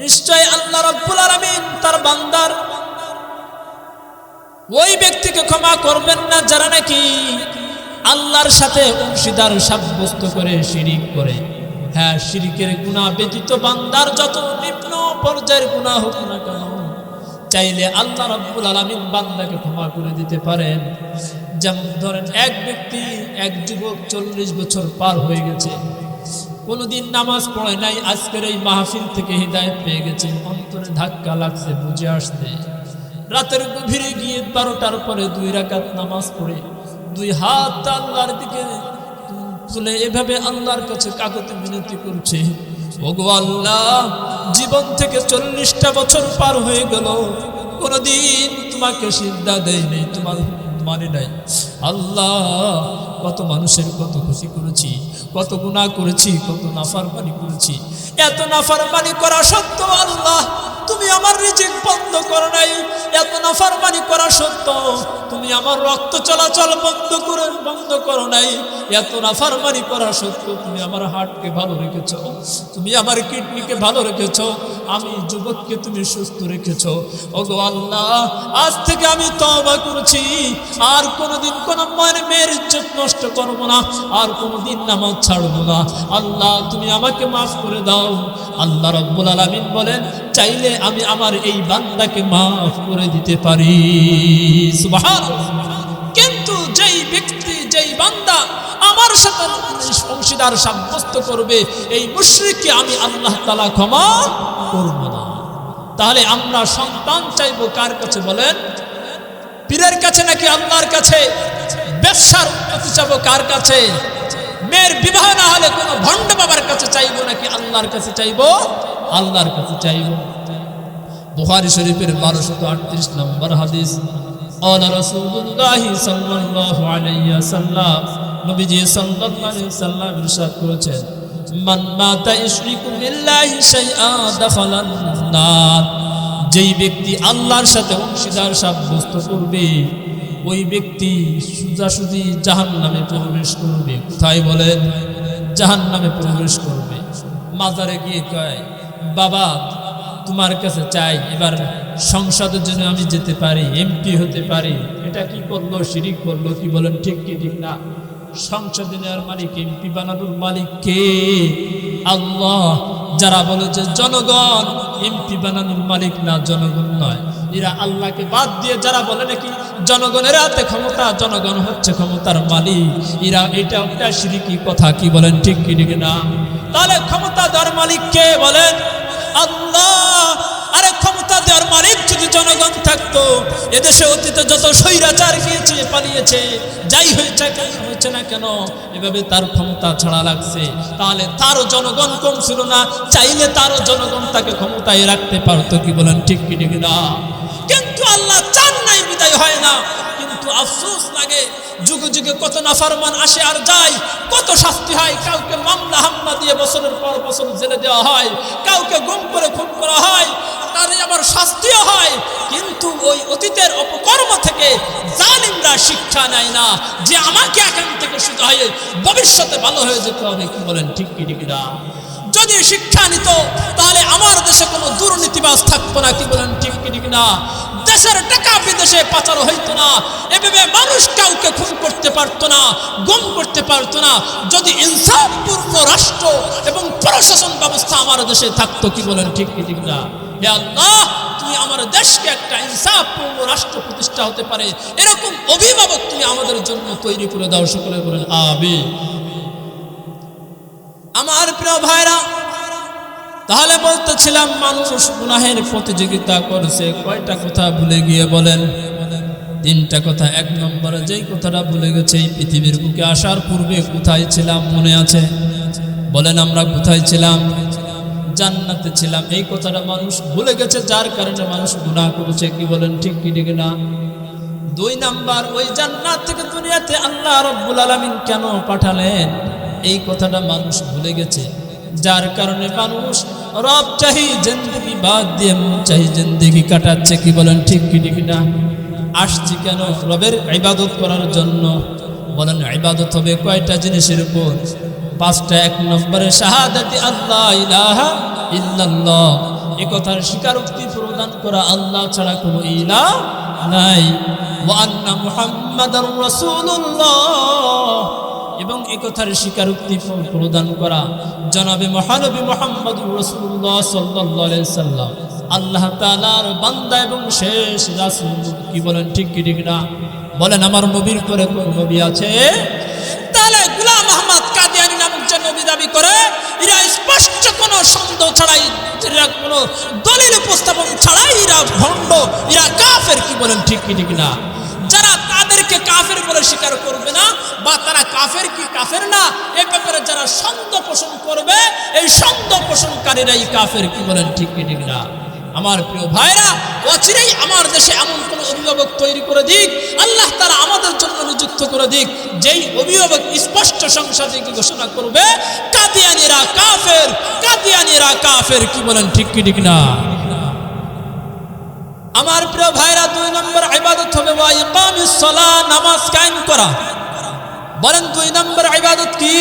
নিশ্চয় আল্লাহ রাব্বুল আলামিন তার বান্দার ওই ব্যক্তিকে ক্ষমা করবেন না যারা নাকি আল্লাহর সাথে অংশীদার সাব্যস্ত করে শিরিক করে। হ্যাঁ, শিরিকের গুনাহ ব্যতীত বান্দার যত নিম্ন পর্যায়ের গুনাহ হোক না কেন, চাইলে আল্লাহ রাব্বুল আলামিন বান্দাকে ক্ষমা করে দিতে পারেন। যেমন ধরেন এক ব্যক্তি, এক যুবক 40 বছর পার হয়ে গেছে, কোনোদিন নামাজ পড়ে নাই, আজকের এই মাহফিল থেকে হিদায়াত পেয়ে গেছে, অন্তরে ধাক্কা লাগছে বুঝে আসতে, রাতের গভীরে গিয়ে 12টার পরে 2 রাকাত নামাজ পড়ে 2 হাত আল্লাহর দিকে তুলে এভাবে আল্লাহর কাছে কাকুতি মিনতি করছে, ওগো আল্লাহ, জীবন থেকে 40টা বছর পার হয়ে গেল, কোনদিন তোমাকে সিজদা দেই নাই, তোমার মানে নাই। আল্লাহ, কত মানুষের কত খুশি করেছি, কত গুনাহ করেছি, কত নাফরমানি করেছি, এত নাফরমানি করা সত্ত্বেও আল্লাহ তুমি আমার রিজিক বন্ধ করো নাই, এত নাফরমানি করা সত্ত্বেও তুমি আমার রক্ত চলাচল বন্ধ করো নাই, এত নাফরমানি করা সত্ত্বেও তুমি আমার হার্টকে ভালো রেখেছো, তুমি আমার কিডনিকে ভালো রেখেছো, আমি যুবককে তুমি সুস্থ রেখেছো। ওগো আল্লাহ, আজ থেকে আমি তওবা করেছি, আর কোনোদিন কোনো মেয়ের ইজ্জত নষ্ট করবো না, আর কোনোদিন নামাজ ছাড়বো না। আল্লাহ, তুমি আমাকে মাফ করে দাও। আল্লাহ রাব্বুল আলামিন বলেন, চাইলে আমি আমার এই বান্দাকে মাফ করে দিতে পারি। সুবহানাল্লাহ। কিন্তু যেই ব্যক্তি, যেই বান্দা আমার সাথে অংশীদার সাব্যস্ত করবে, এই মুশরিককে আমি আল্লাহ তাআলা ক্ষমা করব না। তাহলে আমরা সন্তান চাইবো কার কাছে বলেন? পীরের কাছে নাকি আল্লাহর কাছে? ব্যবসার উন্নতি চাইবো কার কাছে? মেয়ের বিবাহ না হলে কোনো ভণ্ড বাবার কাছে চাইবো নাকি আল্লাহর কাছে চাইবো? আল্লাহর কাছে চাইবো। বুখারী শরীফের 1238 নম্বর হাদিস, আলা রাসূলুল্লাহি সাল্লাল্লাহু আলাইহি ওয়াসাল্লাম, নবীজি সাল্লাল্লাহু আলাইহি ওয়াসাল্লাম ইরশাদ করেছেন, মান মাতা ইশরিকু বিল্লাহি শাইআ দাখালান নার। যেই ব্যক্তি আল্লাহর সাথে অংশীদার সাব্যস্ত করবে, ওই ব্যক্তি সোজাসুজি জাহান্নামে প্রবেশ করবে। কোথায় বলেন? জাহান্নামে প্রবেশ করবে। মাজারে গিয়ে কয়, বাবা তোমার কাছে চাই, এবার সংসদের জন্য আমি যেতে পারি, এমপি হতে পারি। এটা কি করলো? শিরিক করলো। কি বলেন ঠিক কি ঠিক না? সংসদে নেওয়ার মালিক, এমপি বানানোর মালিক কে? আল্লাহ। যারা বলে যে জনগণ এমপি বানানোর মালিক না, জনগণ নয়, এরা আল্লাহকে বাদ দিয়ে যারা বলে নাকি জনগণের হাতে ক্ষমতা, জনগণ হচ্ছে ক্ষমতার মালিক, এরা এটা একটা শিরকি কথা। কি বলেন ঠিক কি ঠিক না? তাহলে ক্ষমতা দেওয়ার মালিক কে বলেন? আল্লাহ। আরে ক্ষমতা দেওয়ার মালিক যদি জনগণ থাকতো, এদেশে অতীতে যত স্বৈরাচার গিয়েছে, পালিয়েছে, যাই হয়েছে না কেন, এভাবে তার ক্ষমতা ছাড়া লাগছে, তাহলে তারও জনগণ কম ছিল না, চাইলে তারও জনগণ তাকে ক্ষমতায় রাখতে পারতো। কি বলেন ঠিক কি ঠিক না? কিন্তু আল্লাহ চান নাই, বিদায় হয় না। কিন্তু আফসোস লাগে, যুগে যুগে কত নাফরমান আসে আর যায়, কত শাস্তি হয়। কাউকে মামলা হামলা দিয়ে বছরের পর বছর জেলে দেওয়া হয়, কাউকে গুম করে খুন করা হয়, তারই আবার শাস্তিও হয়। কিন্তু ওই অতীতের অপকর্ম থেকে জালিমরা শিক্ষা নেয় না যে আমাকে এখান থেকে শুধু হয় ভবিষ্যতে ভালো হয়ে যেতে হবে। কি বলেন ঠিক কি ঠিক না? যদি শিক্ষা নিত তাহলে আমার দেশে কোনো দুর্নীতিবাজ থাকতো না। কি বলেন ঠিক কি ঠিক না? দেশের টাকা বিদেশে পাচার হইতো না, এভাবে মানুষ কাউকে খুন করতে পারতো না, গুম করতে পারতো না, যদি ইনসাফপূর্ণ রাষ্ট্র এবং প্রশাসন ব্যবস্থা আমার দেশে থাকতো। কি বলেন ঠিক কি ঠিক না? হে আল্লাহ, তুমি আমার দেশকে একটা ইনসাফপূর্ণ রাষ্ট্র প্রতিষ্ঠা হতে পারে এরকম অভিভাবক তুমি আমাদের জন্য তৈরি করে দাও। সকলে বলেন আমিন। আমার প্রিয় ভাইরা, তাহলে বলতেছিলাম মানুষ গুনাহের প্রতিযোগিতা করছে। কয়টা কথা ভুলে গিয়ে বলেন? 3টা কথা। 1 নম্বরে যেই কথাটা ভুলে গেছে, এই পৃথিবীর বুকে আসার পূর্বে কোথায় ছিলাম মনে আছে? বলেন আমরা কোথায় ছিলাম? জান্নাতে ছিলাম। এই কথাটা মানুষ ভুলে গেছে, যার কারণে মানুষ গুনাহ করেছে। কি বলেন ঠিক কি ঠিক না? 2 নাম্বার, ওই জান্নাত থেকে দুনিয়াতে আল্লাহ রাব্বুল আলামিন কেন পাঠালেন, এই কথাটা মানুষ ভুলে গেছে, যার কারণে মানুষ রব চাহি জিন্দেগি বাদ দিয়ে মন চাহি জিন্দেগি কাটাচ্ছে। কি বলেন ঠিক কি ঠিক না? আসছি কেন? রবের ইবাদত করার জন্য। বলেন ইবাদত হবে কয়টা জিনিসের উপর? 5টা। 1 নম্বরে শাহাদাতি আল্লাহ ইলাহা ইল্লাল্লাহ, এই কথার স্বীকারোক্তি প্রদান করা আল্লাহ ছাড়া কোনো ইলাহ নাই। ওয়া আন্না মুহাম্মাদার রাসূলুল্লাহ, এবং এই কথার স্বীকারোক্তি প্রদান করা জনাবে মহানবী মুহাম্মদুর রাসূলুল্লাহ সাল্লাল্লাহু আলাইহি সাল্লাম আল্লাহ তাআলার বান্দা এবং শেষ রাসূল। কি বলেন ঠিক কি ঠিক না? বলেন আমার নবীর পরে কোন নবী আছে? তাহলে গোলাম আহমদ কাদিয়ানী নামক যে নবী দাবি করে, এরা স্পষ্ট কোনো সন্দেহ ছাড়াই, এরা কোনো দলিল উপস্থাপন ছাড়াই এরা ভণ্ড, এরা কাফের। কি বলেন ঠিক কি ঠিক না? যারা তাদেরকে কাফের বলে স্বীকার করবে না, বা তারা কাফের কি কাফের না, এ ব্যাপারে যারা সন্দেহ পোষণ করবে, এই সন্দেহ পোষণকারীরাই কাফের। কি বলেন ঠিক কি ঠিক না? আমার প্রিয় ভাইরা, অচিরেই আমার দেশে এমন কোন অভিভাবক তৈরি করে দিক, আল্লাহ তারা আমাদের জন্য নিযুক্ত করে দিক, যেই অভিভাবক স্পষ্ট সংসদে ঘোষণা করবে কাদিয়ানীরা কাফের, কাদিয়ানীরা কাফের। কি বলেন ঠিক কি ঠিক না? আমার প্রিয় ভাইরা, 2 নম্বর ইবাদত হবে ওয়া ইকামিস সালাহ, নামাজ কায়েম করা। বলেন 2 নম্বর ইবাদত কি?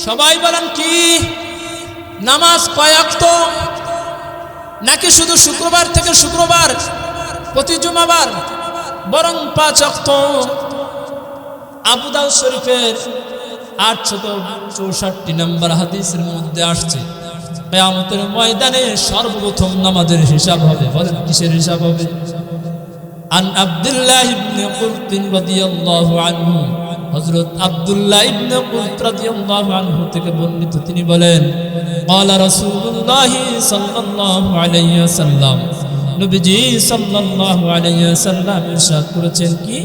সবাই বলেন কি? নামাজ কয় ওয়াক্ত? নাকি শুধু শুক্রবার থেকে শুক্রবার, প্রতি জুমাবার? বরং 5 ওয়াক্ত। আবু দাউদ শরীফের 864 নম্বর হাদিসের মধ্যে আসছে, কিয়ামতের ময়দানে সর্বপ্রথম নামাজের হিসাব হবে। বলেন কিসের হিসাব হবে? আন আব্দুল্লাহ ইবনে কুরত রাদিয়াল্লাহু আনহু, হযরত আব্দুল্লাহ ইবনে কুরত রাদিয়াল্লাহু আনহু থেকে বর্ণিত, তিনি বলেন ক্বালা রাসূলুল্লাহ সাল্লাল্লাহু আলাইহি ওয়াসাল্লাম, নবীজি সাল্লাল্লাহু আলাইহি ওয়াসাল্লাম ইরশাদ করেছেন কি,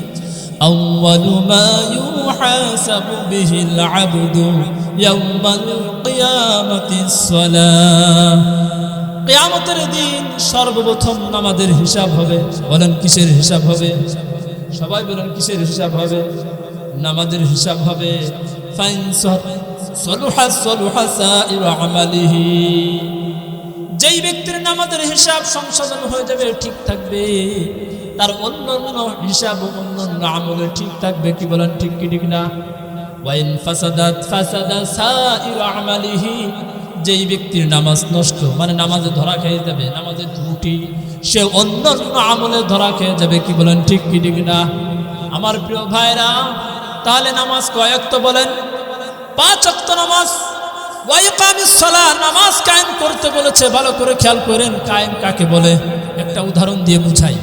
আউয়ালু মা ইউহাসাবু বিহিল আবদু ইয়াওমাল কিয়ামাতিস সালাহ, কিয়ামতের দিন সর্বপ্রথম নামাজের হিসাব হবে। বলেন কিসের হিসাব হবে? সবাই বলেন কিসের হিসাব হবে? নামাজের হিসাব হবে। ফাইন সলুহা সলুহা সাইরু আমালিহি, যেই ব্যক্তির নামাজের হিসাব সংশোধন হয়ে যাবে, ঠিক থাকবে, তার অন্যান্য হিসাব অন্যান্য আমলে ঠিক থাকবে। কি বলেন ঠিক কি ঠিক না? ওয়াইন ফাসাদাত ফাসাদা সাইরু আমালিহি, যেই ব্যক্তির নামাজ নষ্ট, মানে নামাজে ধরা খেয়ে যাবে, নামাজের ত্রুটি, সে অন্যান্য আমলে ধরা খেয়ে যাবে। কি বলেন ঠিক কি ঠিক না? আমার প্রিয় ভাইরা, তাহলে নামাজ কয় ওয়াক্ত বলেন? 5 ওয়াক্ত নামাজ। ওয়া ইকামিস সালাহ, নামাজ কায়েম করতে বলেছে। ভালো করে খেয়াল করেন, কায়েম কাকে বলে? একটা উদাহরণ দিয়ে বুঝাই।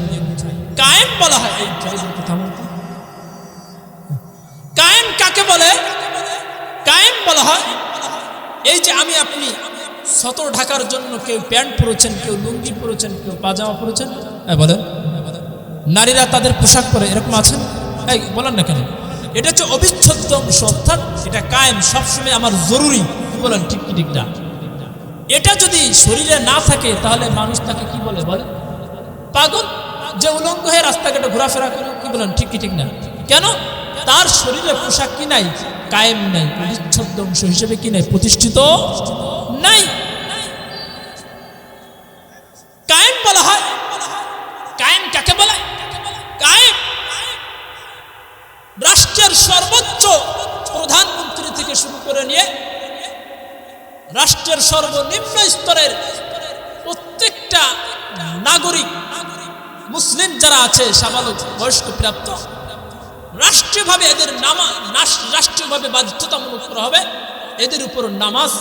কায়েম বলা হয়, এই কথা বলতে, কায়েম কাকে বলে? কায়েম বলা হয় এই যে আমি আপনি সতর ঢাকার জন্য কেউ প্যান্ট পরেছেন, কেউ লুঙ্গি পরেছেন, কেউ পাজামা পরেছেন। বলেন, নারীরা তাদের পোশাক পরে, এরকম আছেন? এই বলেন না কেন? এটা হচ্ছে অবিচ্ছেদ্য অংশ, অর্থাৎ এটা কায়েম, সবসময় আমার জরুরি। কি বলেন, ঠিক কি ঠিক না? এটা যদি শরীরে না থাকে তাহলে মানুষ তাকে কি বলে? বলে পাগল। যে উলঙ্গ হয়ে রাস্তাঘাটে ঘোরাফেরা করে, কি বলেন, ঠিক কি ঠিক না? কেন? তার শরীরে পোশাক কি নাই? কায়েম নাই, অবিচ্ছেদ্য অংশ হিসেবে কি নাই? প্রতিষ্ঠিত নাই। কায়েম বলা হয়। কায়েম কাকে বলে? কায়েম রাষ্ট্রের সর্বোচ্চ প্রধানমন্ত্রী থেকে শুরু করে নিয়ে রাষ্ট্রের সর্বনিম্ন স্তরের প্রত্যেকটা নাগরিক, মুসলিম যারা আছে, সাবালক বয়স্ক প্রাপ্ত, রাষ্ট্রীয়ভাবে এদের রাষ্ট্রীয়ভাবে বাধ্যতামূলক করা হবে। এদের উপর নামাজ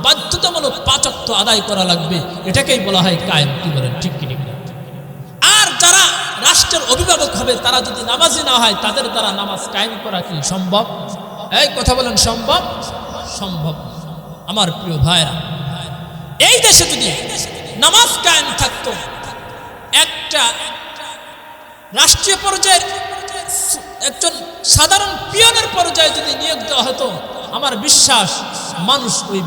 বাধ্যতামূলক 5 ওয়াক্ত আদায় করা লাগবে। এটাকেই বলা হয় কায়েম। কি বলেন, ঠিক কি ঠিক না? আর যারা রাষ্ট্রের অভিভাবক হবে তারা যদি নামাজি না হয়, তাদের দ্বারা নামাজ কায়েম করা কি সম্ভব? এই কথা বলেন, সম্ভব? সম্ভব। আমার প্রিয় ভাইরা, এই দেশে যদি নামাজ কায়েম থাকতো, একটা রাষ্ট্রীয় পর্যায়ের একজন সাধারণ পিয়নের পর্যায়ে যদি নিয়োগ দেওয়া হতো, আমার বিশ্বাস মানুষ ওই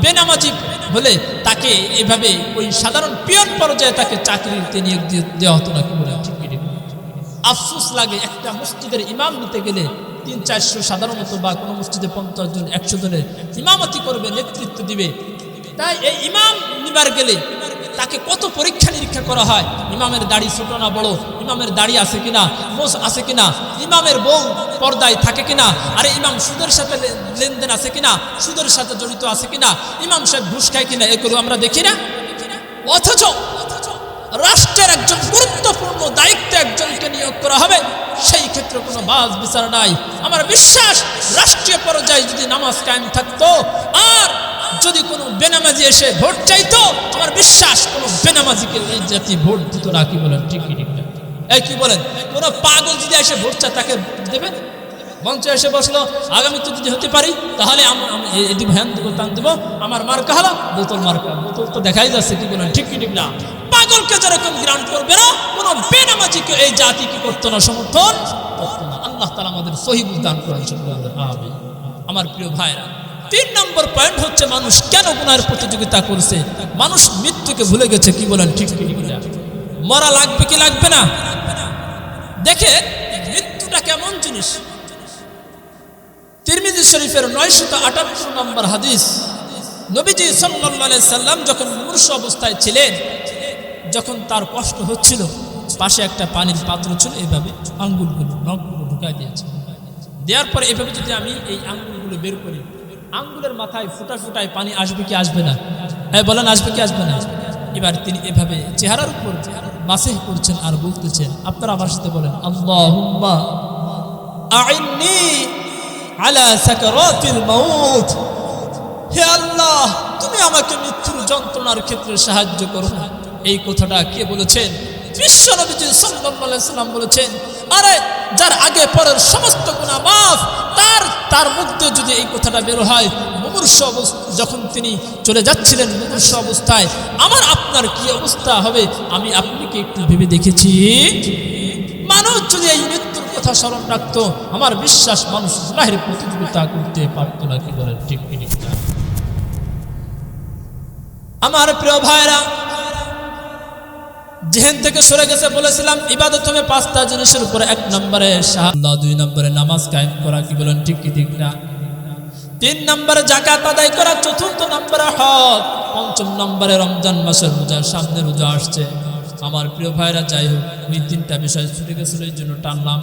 বেনামাজি হলে তাকে এভাবে ওই সাধারণ পিয়ন পর্যায়ে তাকে চাকরিতে নিয়োগ দেওয়া হতো না। কি বলে, ঠিক কি? আফসোস লাগে, একটা মসজিদের ইমাম নিতে গেলে 300-400 সাধারণত, বা কোনো মসজিদে 50 জন 100 জনের ইমামতি করবে, নেতৃত্ব দিবে। তাই এই ইমাম নিবার গেলে তাকে কত পরীক্ষা নিরীক্ষা করা হয়। ইমামের দাড়ি ছোট না বড়, ইমামের দাড়ি আছে কিনা, মোষ আছে কিনা, ইমামের বউ পর্দায় থাকে কিনা, আরে ইমাম সুদের সাথে লেনদেন আছে কিনা, সুদের সাথে জড়িত আছে কিনা, ইমাম সাহেব ঘুষ খায় কিনা, এগুলো আমরা দেখি না। অথচ রাষ্ট্রের একজন গুরুত্বপূর্ণ দায়িত্বে একজনকে নিয়োগ করা হবে, সেই ক্ষেত্রে কোনো বাজ বিচার নাই। আমার বিশ্বাস রাষ্ট্রীয় পর্যায়ে যদি নামাজ কায়েম থাকতো, আর যদি কোনো বেনামাজি এসে ভোট চাইতো, আমার বিশ্বাস কোনো বেনামাজিকে এই জাতি ভোট দিত না। কি বলেন, ঠিক কি ঠিক না? এই কি বলেন, কোনো পাগল যদি এসে ভোট চায় তাকে দেবেন? মঞ্চে এসে বসলো, আগামীতে যদি হতে পারি তাহলে এদি ভ্যান দেবো, টান দেবো, আমার মার্কা হলো বোতল মার্কা। বোতল তো দেখাই যাচ্ছে। কি বলেন, ঠিক কি ঠিক না? পাগলকে যেরকম গ্রান্ট করবে না, কোনো বেনামাজিকে এই জাতি কি করতো না, সমর্থন করতো না। আল্লাহ তাআলা আমাদের সহিহ দান করেন। আমিন। আমার প্রিয় ভাইরা, 3 নম্বর পয়েন্ট হচ্ছে মানুষ কেন গুনাহের প্রতিযোগিতা করছে? মানুষ মৃত্যুকে ভুলে গেছে। কি বলেন, ঠিক কি ঠিক না? মরা লাগবে কি লাগবে না? দেখে মৃত্যুটা কেমন জিনিস। তিরমিজি শরীফের 978 নম্বর হাদিস, নবীজি সাল্লাল্লাহু আলাইহি সাল্লাম যখন মুমূর্ষু অবস্থায় ছিলেন, যখন তার কষ্ট হচ্ছিল, পাশে একটা পানির পাত্র ছিল, এইভাবে আঙ্গুলগুলো নখগুলো ঢুকাই দিয়েছে। দেওয়ার পরে এভাবে যদি আমি এই আঙ্গুলগুলো বের করি, আঙ্গুলের মাথায় ফুটা ফুটায় পানি আসবে কি আসবে না? হ্যাঁ বলেন, আসবে কি আসবে না? এবার তিনি এভাবে চেহারার উপর মাসিহ করছেন আর বলতেছেন, আপনারা আমার সাথে বলেন, আল্লাহুম্মা আইন্নি আলা সাকারাতিল মাউত। হে আল্লাহ, তুমি আমাকে মৃত্যুর যন্ত্রণার ক্ষেত্রে সাহায্য করো। এই কথাটা কে বলেছেন? বিশ্ব নবী সাল্লাল্লাহু আলাইহি সাল্লাম বলেছেন। আরে যার আগে পরের সমস্ত গুনাহ মাফ, তার মুখ দিয়ে যদি এই কথাটা বের হয়, মুমূর্ষু যখন তিনি চলে যাচ্ছিলেন মুমূর্ষু অবস্থায়, আমার আপনার কি অবস্থা হবে আমি আপনি কি একটু ভেবে দেখেছি? মানুষ যদি এই মৃত্যুর কথা স্মরণ রাখতো, আমার বিশ্বাস মানুষ গুনাহের প্রতিযোগিতা করতে পারত না। কি বলেন, ঠিক কি ঠিক না? আমার প্রিয় ভাইরা, জেহেন থেকে সরে গেছে। বলেছিলাম ইবাদত হবে 5টা জিনিসের উপরে। 1 নম্বরে শাহাদাত, 2 নম্বরে নামাজ কায়েম করা। কি বলেন, ঠিক কি ঠিক না? 3 নম্বরে যাকাত আদায় করা, 4র্থ নম্বরে হজ, 5ম নম্বরে রমজান মাসের রোজা। সামনে রোজা আসছে। আমার প্রিয় ভাইরা, যাই হোক, ওই 3টা বিষয় ছুটে গেছিল, এই জন্য টানলাম।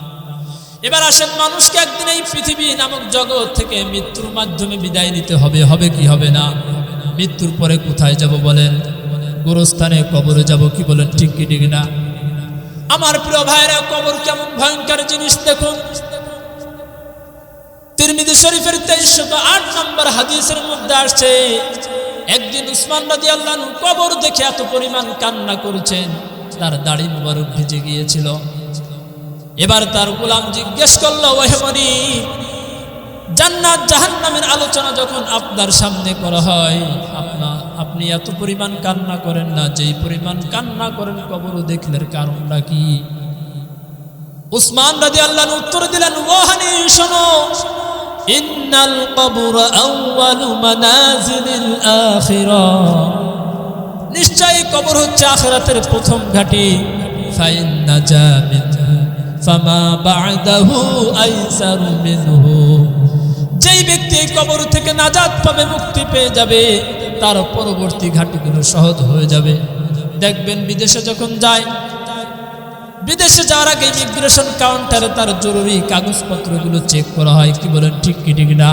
এবার আসেন, মানুষকে একদিন এই পৃথিবী নামক জগৎ থেকে মৃত্যুর মাধ্যমে বিদায় নিতে হবে। হবে কি হবে না? মৃত্যুর পরে কোথায় যাব বলেন? গোরস্থানে, কবরে যাব। কি বলেন, ঠিক কি ঠিক না? আমার প্রিয় ভাইরা, কবর কেমন ভয়ঙ্কর জিনিস দেখুন। তিরমিজি শরীফের 2308 নম্বর হাদিসের মধ্যে আসছে, একদিন উসমান রাদিয়াল্লাহু আনহু কবর দেখে এত পরিমাণ কান্না করেছেন, তার দাড়ি মুবারক ভিজে গিয়েছিল। এবার তার গোলাম জিজ্ঞেস করলো, ওহে মনিব, জান্নাত জাহান্নামের আলোচনা যখন আপনার সামনে করা হয়, আপনি এত পরিমাণ কান্না করেন না, যেই পরিমাণ কান্না করেন কবর দেখলের কারণটা কি? উসমান রাদিয়াল্লাহু আনহু উত্তর দিলেন, ও হানি শোনো, ইন্নাল কবর আউয়ালু মানাজিলিল আখিরাহ, নিশ্চয়ই কবর হচ্ছে আখিরাতের প্রথম ঘাঁটি। ফাইন নাজা মিনহু ফামা বা'দাহু আইসারু মিনহু, যেই ব্যক্তি কবর থেকে নাজাত পাবে, মুক্তি পেয়ে যাবে, তার পরবর্তী ঘাঁটিগুলো সহজ হয়ে যাবে। দেখবেন বিদেশে যখন যায়, বিদেশে যাওয়ার আগে ইমিগ্রেশন কাউন্টারে তার জরুরি কাগজপত্রগুলো চেক করা হয়, কি বলেন ঠিক কি ঠিক না?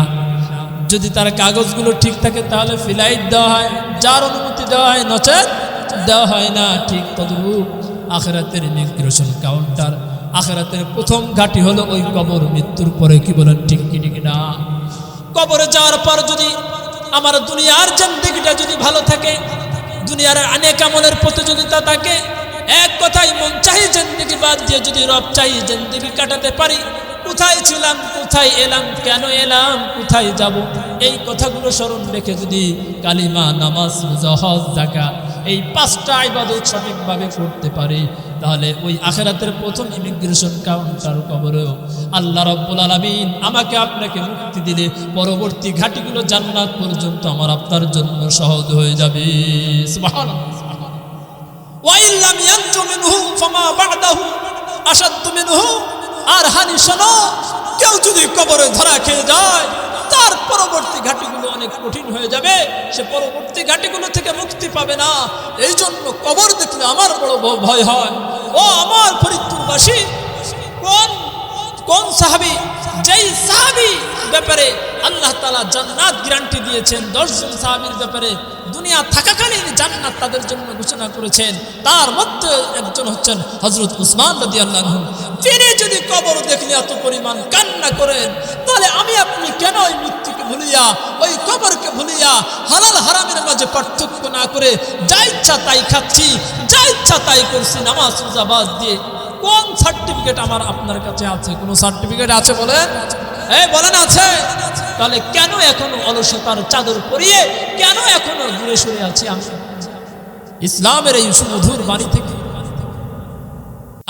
যদি তার কাগজগুলো ঠিক থাকে তাহলে ফ্লাইট দেওয়া হয়, যার অনুমতি দেওয়া হয়, নচেত দেওয়া হয় না। ঠিক তদ্রূপ আখিরাতের ইমিগ্রেশন কাউন্টার, আখিরাতের প্রথম ঘাঁটি হলো ওই কবর, মৃত্যুর পরে, কি বলেন ঠিক কি ঠিক না? কবরে যাওয়ার পর যদি আমার দুনিয়ার জিন্দেগিটা যদি ভালো থাকে, দুনিয়ার অনেক আমলের প্রতিযোগিতা থাকে, এক কথায় মন চাই জিন্দেগি বাদ দিয়ে যদি রব চাই জিন্দেগি কাটাতে পারি, কোথায় ছিলাম, কোথায় এলাম, কেন এলাম, কোথায় যাব, এই কথাগুলো স্মরণ রেখে যদি কালিমা, নামাজ, রোজা, হজ, যাকাত, এই 5টা ইবাদত সঠিকভাবে করতে পারে, তাহলে ওই আখিরাতের প্রথম ইমিগ্রেশন কাউন্টার কবরেও আল্লাহ রাব্বুল আলামিন আমাকে আপনাকে মুক্তি দিলে পরবর্তী ঘাটিগুলো জান্নাত পর্যন্ত আমার আপনার জন্য সহজ হয়ে যাবে। সুবহানাল্লাহ। ওয়া ইল্লাম ইয়ানজু মিনহু ফামা বা'দাহু আশাদ্দু মিনহু, আর হানি শোনো, কেউ যদি কবরে ধরা খেয়ে যায়, তার পরবর্তী ঘাটিগুলো অনেক কঠিন হয়ে যাবে, সে পরবর্তী ঘাটিগুলো থেকে মুক্তি পাবে না। এই জন্য কবর দেখলে আমার বড় ভয় হয়। ও আমার ফরিদপুরবাসী, কোন সাহাবী, যেই সাহাবী ব্যাপারে আল্লাহ তাআলা জান্নাত গ্যারান্টি দিয়েছেন, 10 জন সাহাবীর ব্যাপারে দুনিয়া থাকাকালীন জান্নাত তাদের জন্য ঘোষণা করেছেন, তার মধ্যে একজন হচ্ছেন হযরত উসমান রাদিয়াল্লাহু আনহু। তিনি যদি কবর দেখলে এত পরিমাণ কান্না করেন, তাহলে আমি আপনি কেন ওই মৃত্যুকে ভুলিয়া, ওই কবরকে ভুলিয়া, হালাল হারামের মাঝে পার্থক্য না করে যা ইচ্ছা তাই খাচ্ছি, যা ইচ্ছা তাই করছি, নামাজ রোজা বাদ দিয়ে? কোন সার্টিফিকেট আমার আপনার কাছে আছে? কোন সার্টিফিকেট আছে বলেন? বলেন আছে? তাহলে কেন এখনো অলসতার চাদর পরিয়ে, কেন এখনো দূরে সরে আছি আমি ইসলামের এই সুমধুর বাণী থেকে?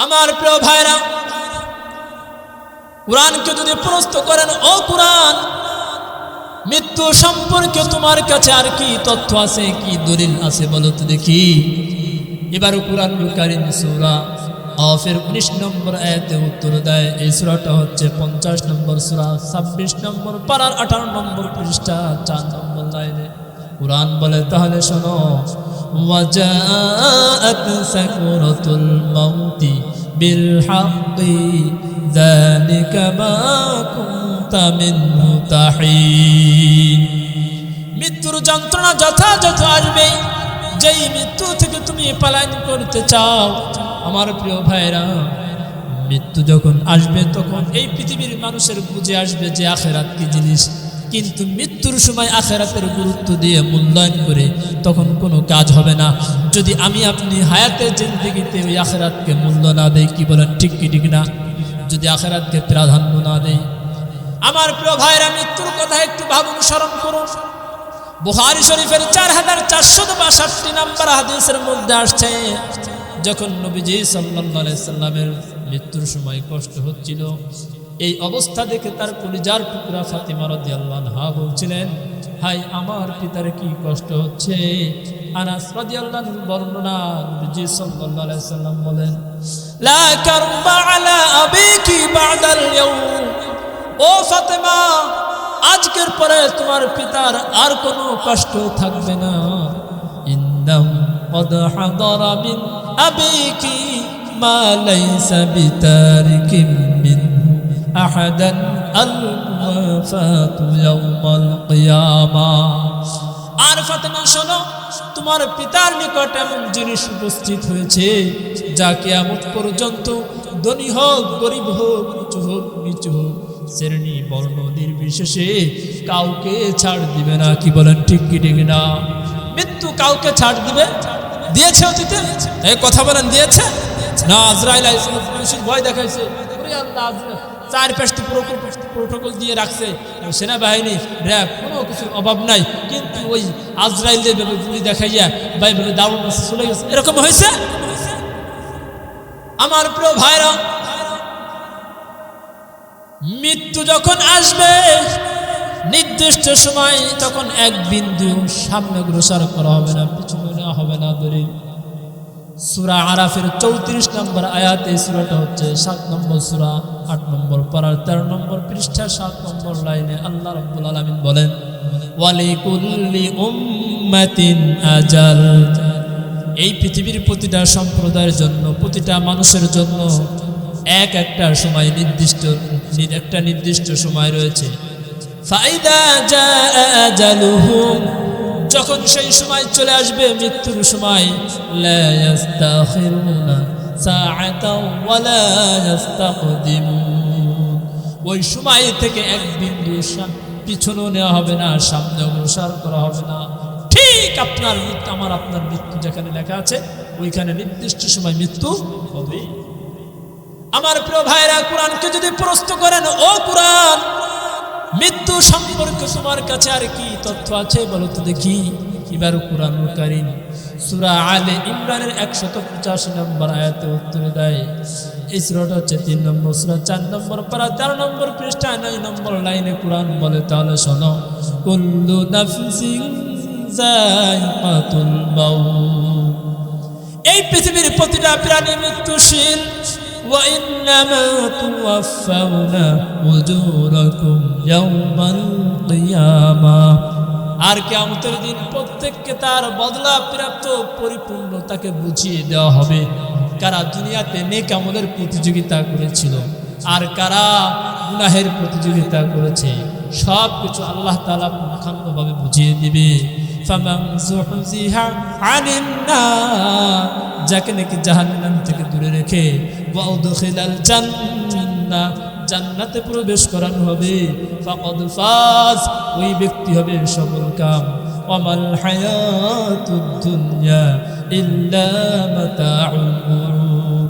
আমার প্রিয় ভাইরা, কুরআনকে যদি প্রশ্ন করেন, ও কুরআন, মৃত্যু সম্পর্কে তোমার কাছে আর কি তথ্য আছে, কি দলিল আছে বলো তো দেখি। এবার কুরআনুল কারীম সূরা আরাফের 19 নম্বর আয়াতে উত্তর দেয়। এই সূরাটা হচ্ছে 50 নম্বর সূরা, 26 নম্বর পারার 18 নম্বর পৃষ্ঠা, 4 নম্বর লাইনে কুরআন বলে, তাহলে শোনো, ওয়াজাআত সাকরাতুল মাউতি বিল হাক্কি যালিকা মা কুনতা মিনহু তাহিন, মৃত্যুর যন্ত্রণা যথাযথ আসবে, যেই মৃত্যু থেকে তুমি পলায়ন করতে চাও। আমার প্রিয় ভাইরা, মৃত্যু যখন আসবে তখন এই পৃথিবীর মানুষের বুঝে আসবে যে আখিরাত কি জিনিস, কিন্তু মৃত্যুর সময় আখিরাতের গুরুত্ব দিয়ে মূল্যায়ন করে তখন কোনো কাজ হবে না, যদি আমি আপনি হায়াতের জিন্দেগিতে ওই আখিরাতকে মূল্য না দেই। কি বলেন ঠিক কি ঠিক না? যদি আখিরাতকে প্রাধান্য না দেই। আমার প্রিয় ভাইরা, মৃত্যুর কথা একটু ভাবুন, স্মরণ করুন। বুখারী শরীফের 4462 নম্বর হাদিসের মধ্যে আসছে, যখন নবীজি সাল্লাল্লাহু আলাইহি সাল্লামের মৃত্যুর সময় কষ্ট হচ্ছিল, এই অবস্থা দেখে তার কলিজার টুকরা ফাতিমা রাদিয়াল্লাহু আনহা বলছিলেন, হাই আমার পিতার কি কষ্ট হচ্ছে। আনাস রাদিয়াল্লাহু আনহু বর্ণনা, নবীজি সাল্লাল্লাহু আলাইহি সাল্লাম বলেন, লা কারবা আলা আবিকি বাদাল ইয়াউম, ও ফাতিমা, আজকের পরে তোমার পিতার আর কোনো কষ্ট থাকবে না। ইন্নাহু قد حضر من أبيك ما ليس بتارك منه أحدا الوفاة يوم القيامة। আর ফাতেমা শোনো, তোমার পিতার নিকট এমন জিনিস উপস্থিত হয়েছে যা কিয়ামত পর্যন্ত ধনী হোক, গরিব হোক, উঁচু হোক, নিচু হোক, শ্রেণী বর্ণ নির্বিশেষে কাউকে ছাড় দিবে না। কি বলেন ঠিক কি ঠিক না? মৃত্যু কাউকে ছাড় দিবে? দিয়েছে অতীতে? এই কথা বলেন, দিয়েছে না? আজরাইল আলাইহিস সালাম পুলিশের ভয় দেখাইছে, ওরে আল্লাহ, চার পাঁচটি প্রোটোকল দিয়ে রাখছে, সেনাবাহিনী র্যাব কোনো কিছুর অভাব নাই, কিন্তু ওই আজরাইলদের ভাবে গুলি দেখাইয়া বাইবেলে দারুণ চলে গেছে, এরকম হয়েছে? আমার প্রিয় ভাইরা, মৃত্যু যখন আসবে নির্দিষ্ট সময়, তখন এক বিন্দু সামনে অগ্রসর করা হবে না, পিছনে নেওয়া হবে না। দলিল সূরা আরাফের 34 নম্বর আয়াত। এই সূরাটা হচ্ছে 7 নম্বর সূরা, 8 নম্বর পারার 13 নম্বর পৃষ্ঠা 7 নম্বর লাইনে আল্লাহ রাব্বুল আলামিন বলেন, ওয়ালিকুল্লি উম্মাতিন আজাল। এই পৃথিবীর প্রতিটা সম্প্রদায়ের জন্য, প্রতিটা মানুষের জন্য একটা সময় নির্দিষ্ট সময় রয়েছে। ফাইদা জাআ আজালুহুম, যখন সেই সময় চলে আসবে, মৃত্যুর সময়, লা ইস্তাখিরুনা সাআতাও ওয়া লা ইস্তাকদিমুন, ওই সময় থেকে এক বিন্দু পিছনে নেওয়া হবে না, সামনে অগ্রসর করা হবে না। ঠিক আপনার মৃত্যু, আপনার মৃত্যু যেখানে লেখা আছে, ওইখানে নির্দিষ্ট সময় মৃত্যু হবে। আমার প্রিয় ভাইরা, কোরআনকে যদি প্রশ্ন করেন, ও কোরআন, মৃত্যু সম্পর্কে তোমার কাছে আর কি তথ্য আছে বলো তো দেখি। এবার কুরআনুল কারীম সূরা আলে ইমরানের 185 নম্বর আয়াতে উত্তর দেয়। এই সূরাটা হচ্ছে 3 নম্বর সূরা, 4 নম্বর পারা, 13 নম্বর পৃষ্ঠা, 9 নম্বর লাইনে কুরআন বলে, তাহলে শোনো, কুল্লু নাফসিন যায়িকাতুল মাউত, এই পৃথিবীর প্রতিটা প্রাণী মৃত্যুশীল। وإنما توفون أجوركم يوم القيامة, আর কিয়ামতের দিন প্রত্যেককে তার বদলা প্রাপ্ত পরিপূর্ণতাকে বুঝিয়ে দেওয়া হবে। কারা দুনিয়াতে নেক আমলের প্রতিযোগিতা করেছিল আর কারা গুনাহের প্রতিযোগিতা করেছে, সব কিছু আল্লাহ তাআলা পূর্ণাঙ্গভাবে বুঝিয়ে দিবে। ফামান যুহজিহা আনিন নার, যাকে নাকি জাহান্নাম থেকে দূরে রেখে, ওয়া উদখিলাল জান্নাহ, জান্নাতে প্রবেশ করানো হবে, ফাকাদ ফাজ, ওই ব্যক্তি হবে সফলকাম। ওয়ামাল হায়াতুদ দুনিয়া ইল্লা মাতাউল গুরুর,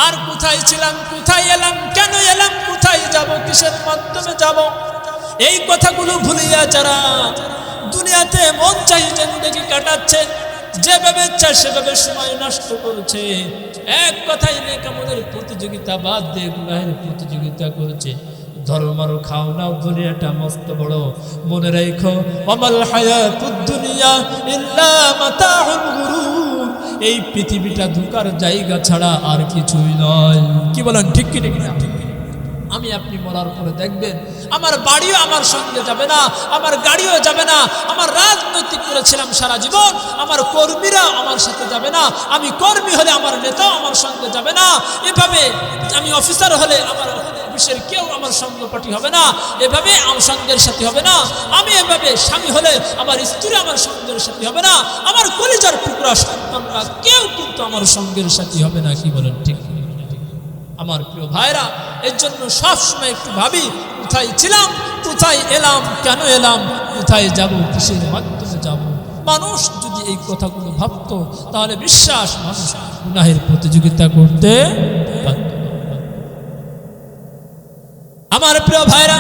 আর কোথায় ছিলাম, কোথায় এলাম, কেন এলাম, কোথায় যাব, কিসের মাধ্যমে যাব, এই কথাগুলো ভুলিয়া যারা দুনিয়াতে মন চাই জিন্দেগি কাটাচ্ছে, যেভাবে ইচ্ছা সেভাবে সময় নষ্ট করছে, এক কথায় নেক আমলের প্রতিযোগিতা বাদ দিয়ে গুনাহের প্রতিযোগিতা করছে। ধর্মারও খাও নাও, দুনিয়াটা মস্ত বড়, মনে রাখো, ওয়ামাল হায়াতুদ দুনিয়া ইল্লা মাতাউল গুরুর, এই পৃথিবীটা ধোঁকার জায়গা ছাড়া আর কিছুই নয়। কি বলেন, ঠিক কি ঠিক না? আমি আপনি মরার পরে দেখবেন, আমার বাড়িও আমার সঙ্গে যাবে না, আমার গাড়িও যাবে না, আমার রাজনৈতিক করেছিলাম সারা জীবন, আমার কর্মীরা আমার সাথে যাবে না, আমি কর্মী হলে আমার নেতাও আমার সঙ্গে যাবে না, এভাবে আমি অফিসার হলে আমার অফিসের কেউ আমার সঙ্গপাঠী হবে না, এভাবে আমার সঙ্গের সাথী হবে না, আমি এভাবে স্বামী হলে আমার স্ত্রী আমার সঙ্গের সাথী হবে না, আমার কলিজার টুকরা সন্তানরা কেউ কিন্তু আমার সঙ্গের সাথী হবে না। কি বলেন, ঠিক? আমার প্রিয় ভাইরা, এর জন্য সবসময় একটু ভাবি, কোথায় ছিলাম, কোথায় এলাম, কেন এলাম, কোথায় যাব, কিসের মাধ্যমে যাব। মানুষ যদি এই কথাগুলো ভাবত, তাহলে বিশ্বাস মানুষ গুনাহের প্রতিযোগিতা করতে পারত। আমার প্রিয় ভাইরা,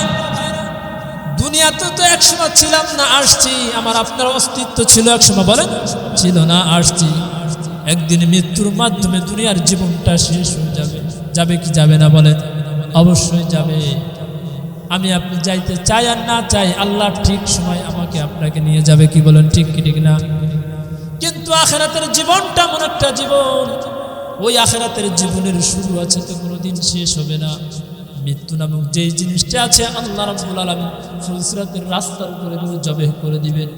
দুনিয়াতে তো একসময় ছিলাম না, আসছি, আমার আপনার অস্তিত্ব ছিল একসময়, বলেন ছিল না, আসছি। একদিন মৃত্যুর মাধ্যমে দুনিয়ার জীবনটা শেষ হয়ে যাবে, যাবে কি যাবে না বলেন? অবশ্যই যাবে। আমি আপনি যাইতে চাই আর না চাই, আল্লাহ ঠিক সময় আমাকে আপনাকে নিয়ে যাবে। কি বলেন, ঠিক কি ঠিক না? কিন্তু আখিরাতের জীবনটা এমন একটা জীবন, ওই আখিরাতের জীবনের শুরু আছে তো কোনোদিন শেষ হবে না। মৃত্যু নামক যেই জিনিসটা আছে, আল্লাহ রাব্বুল আলামিন ফুলসিরাতের রাস্তার উপরে জবেহ করে দিবেন।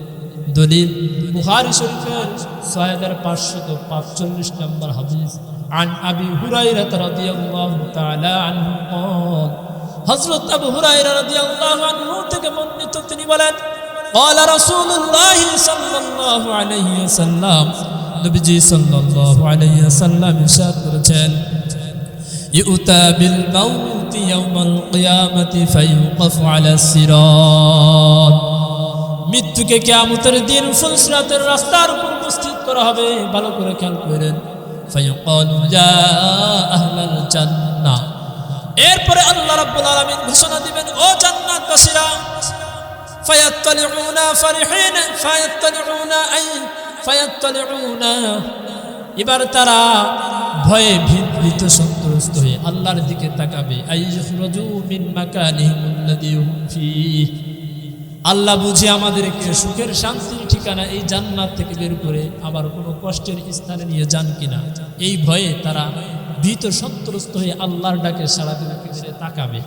দলিল বুখারী শরীফের 6545 নম্বর হাদিস, عن أبي هريرة رضي الله تعالى عنه قال, হযরত আবু হুরায়রা রাদিয়াল্লাহু আনহু থেকে বর্ণিত, তিনি বলেন, قال رسول الله صلى الله عليه وسلم, নবীজি সাল্লাল্লাহু আলাইহি ওয়াসাল্লাম ইরশাদ করেছেন, ইউতা বিল মাউত ইয়াউমাল কিয়ামাতি ফায়ুকফু আলাস সিরাত, মৃত্যুকে কিয়ামতের দিন ফুলসিরাতের রাস্তার উপর উপস্থিত করা হবে। ভালো করে খেয়াল করেন। ফায়াকালু ইয়া আহলাল জান্নাহ, এরপরে আল্লাহ রাব্বুল আলামিন ঘোষণা দিবেন, ও জান্নাতবাসীরা, ফায়াত্তালিউনা ফারিহিন ফায়াত্তালিউনা, এবার তারা ভয়ে ভীত সন্ত্রস্ত হয়ে আল্লাহর দিকে তাকাবে। আইয়ুখরাজু মিন মাকানিহিমুল্লাযী হুম ফীহি, আল্লাহ বুঝি আমাদেরকে সুখের শান্তির ঠিকানা এই জান্নাত থেকে বের করে আবার কোনো কষ্টের স্থানে নিয়ে যান কিনা, এই ভয়ে তারা ভীত সন্ত্রস্ত হয়ে আল্লাহর ডাকে সাড়া দিতে তাকাবে।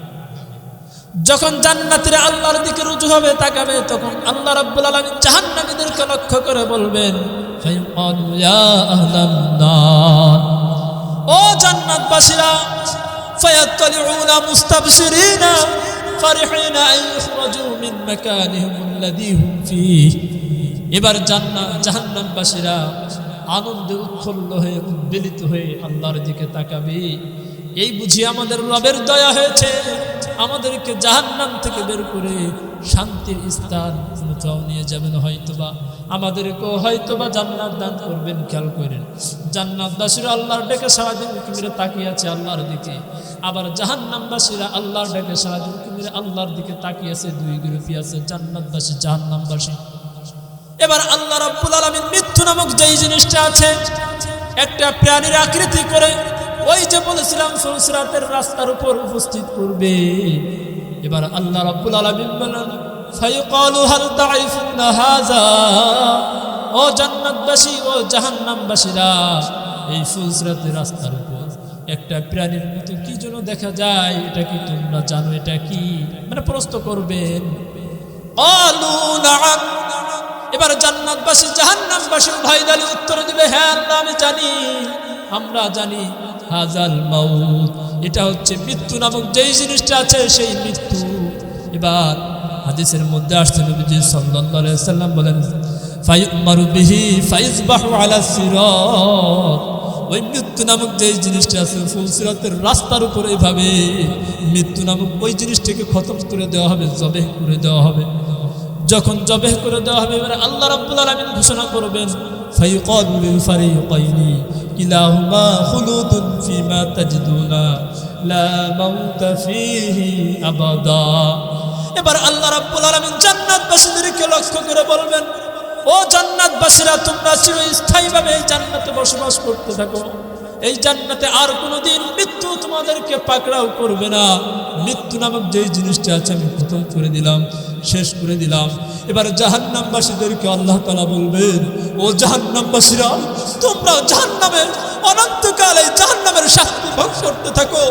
যখন জান্নাতীরা আল্লাহর দিকে রুজু হবে, তাকাবে, তখন আল্লাহ রাব্বুল আলামিন জাহান্নামীদেরকে লক্ষ্য করে বলবেন, ফায়াকুলু ইয়া আহলান নার, ও জান্নাতবাসীরা, ফায়াত্তালিউনা মুস্তাবশিরিনা ফারিহিনা আইয়ুখরাজু মিন মাকানিহিমুল্লাযী হুম ফীহি, এবার জাহান্নামবাসীরা আনন্দে উৎফুল্ল হয়ে উদ্বেলিত হয়ে আল্লাহর দিকে তাকাবে। এই বুঝি আমাদের রবের দয়া হয়েছে, আমাদেরকে জাহান্নাম থেকে বের করে শান্তির স্থান কোথাও নিয়ে যাবেন, হয়তোবা আমাদেরকেও হয়তোবা জান্নাত দান করবেন। খেয়াল করেন, জান্নাতবাসীরা আল্লাহর ডেকে সারাদিন উঁকি মেরে তাকিয়ে আছে আল্লাহর দিকে, আবার জাহান্নামবাসীরা আল্লাহর ডেকে সারাদিন উঁকি মেরে আল্লাহর দিকে তাকিয়ে আছে। দুই গ্রুপই আছে, জান্নাতবাসী, জাহান্নামবাসী। এবার আল্লাহ রাব্বুল আলামিন মৃত্যু নামক যেই জিনিসটা আছে, একটা প্রাণীর আকৃতি করে, ওই যে বলেছিলাম ফুলসিরাতের রাস্তার উপর উপস্থিত করবে। এবার আল্লাহ রাব্বুল আলামিন বলেন, ফায়াকুলু হাল তা'রিফুনা হাযা, ও জান্নাতবাসী, ও জাহান্নামবাসীরা, এই ফুলসিরাতের রাস্তার উপর একটা প্রাণীর মতো কি যেন দেখা যায়, এটা কি তোমরা জানো? এটা কি? মানে প্রশ্ন করবেন। ক্বালু না'আম, এবার জান্নাতবাসী জাহান্নামবাসী উভয় দলই উত্তর দিবে, হ্যাঁ আল্লাহ, আমি জানি, আমরা জানি। হাজাল মাউত, এটা হচ্ছে মৃত্যু নামক যেই জিনিসটা আছে, সেই মৃত্যু। এবার হাদিসের মধ্যে আসছে, নবীজি সাল্লাল্লাহু আলাইহি ওয়াসাল্লাম বলেন, ফায়ুমারু বিহি ফায়ুযবাহু আলা সিরাত, ওই মৃত্যু নামক যেই জিনিসটা আছে ফুলসিরাতের রাস্তার উপর এইভাবে মৃত্যু নামক ওই জিনিসটাকে খতম করে দেওয়া হবে, জবেহ করে দেওয়া হবে। যখন জবেহ করে দেওয়া হবে, এবারে আল্লাহ রাব্বুল আলামিন ঘোষণা করবেন, ফায়ুকালু লিল ফারিকাইনি কিলাহুমা খুলুদুন ফিমা তাজিদুনা লা মাউতা ফীহি আবাদা। এবার আল্লাহ রাব্বুল আলামিন জান্নাতবাসীদেরকে লক্ষ্য করে বলবেন, ও জান্নাতবাসীরা, তোমরা চিরস্থায়ীভাবে এই জান্নাতে বসবাস করতে থাকো। এই জান্নাতে আর কোনোদিন মৃত্যু তোমাদেরকে পাকড়াও করবে না। মৃত্যু নামক যেই জিনিসটা আছে আমি খতম করে দিলাম, শেষ করে দিলাম। এবার জাহান্নামবাসীদেরকে আল্লাহ তাআলা বলবেন, ও জাহান্নামবাসীরা, তোমরা জাহান্নামে অনন্তকাল এই জাহান্নামের শাস্তি ভোগ করতে থাকো।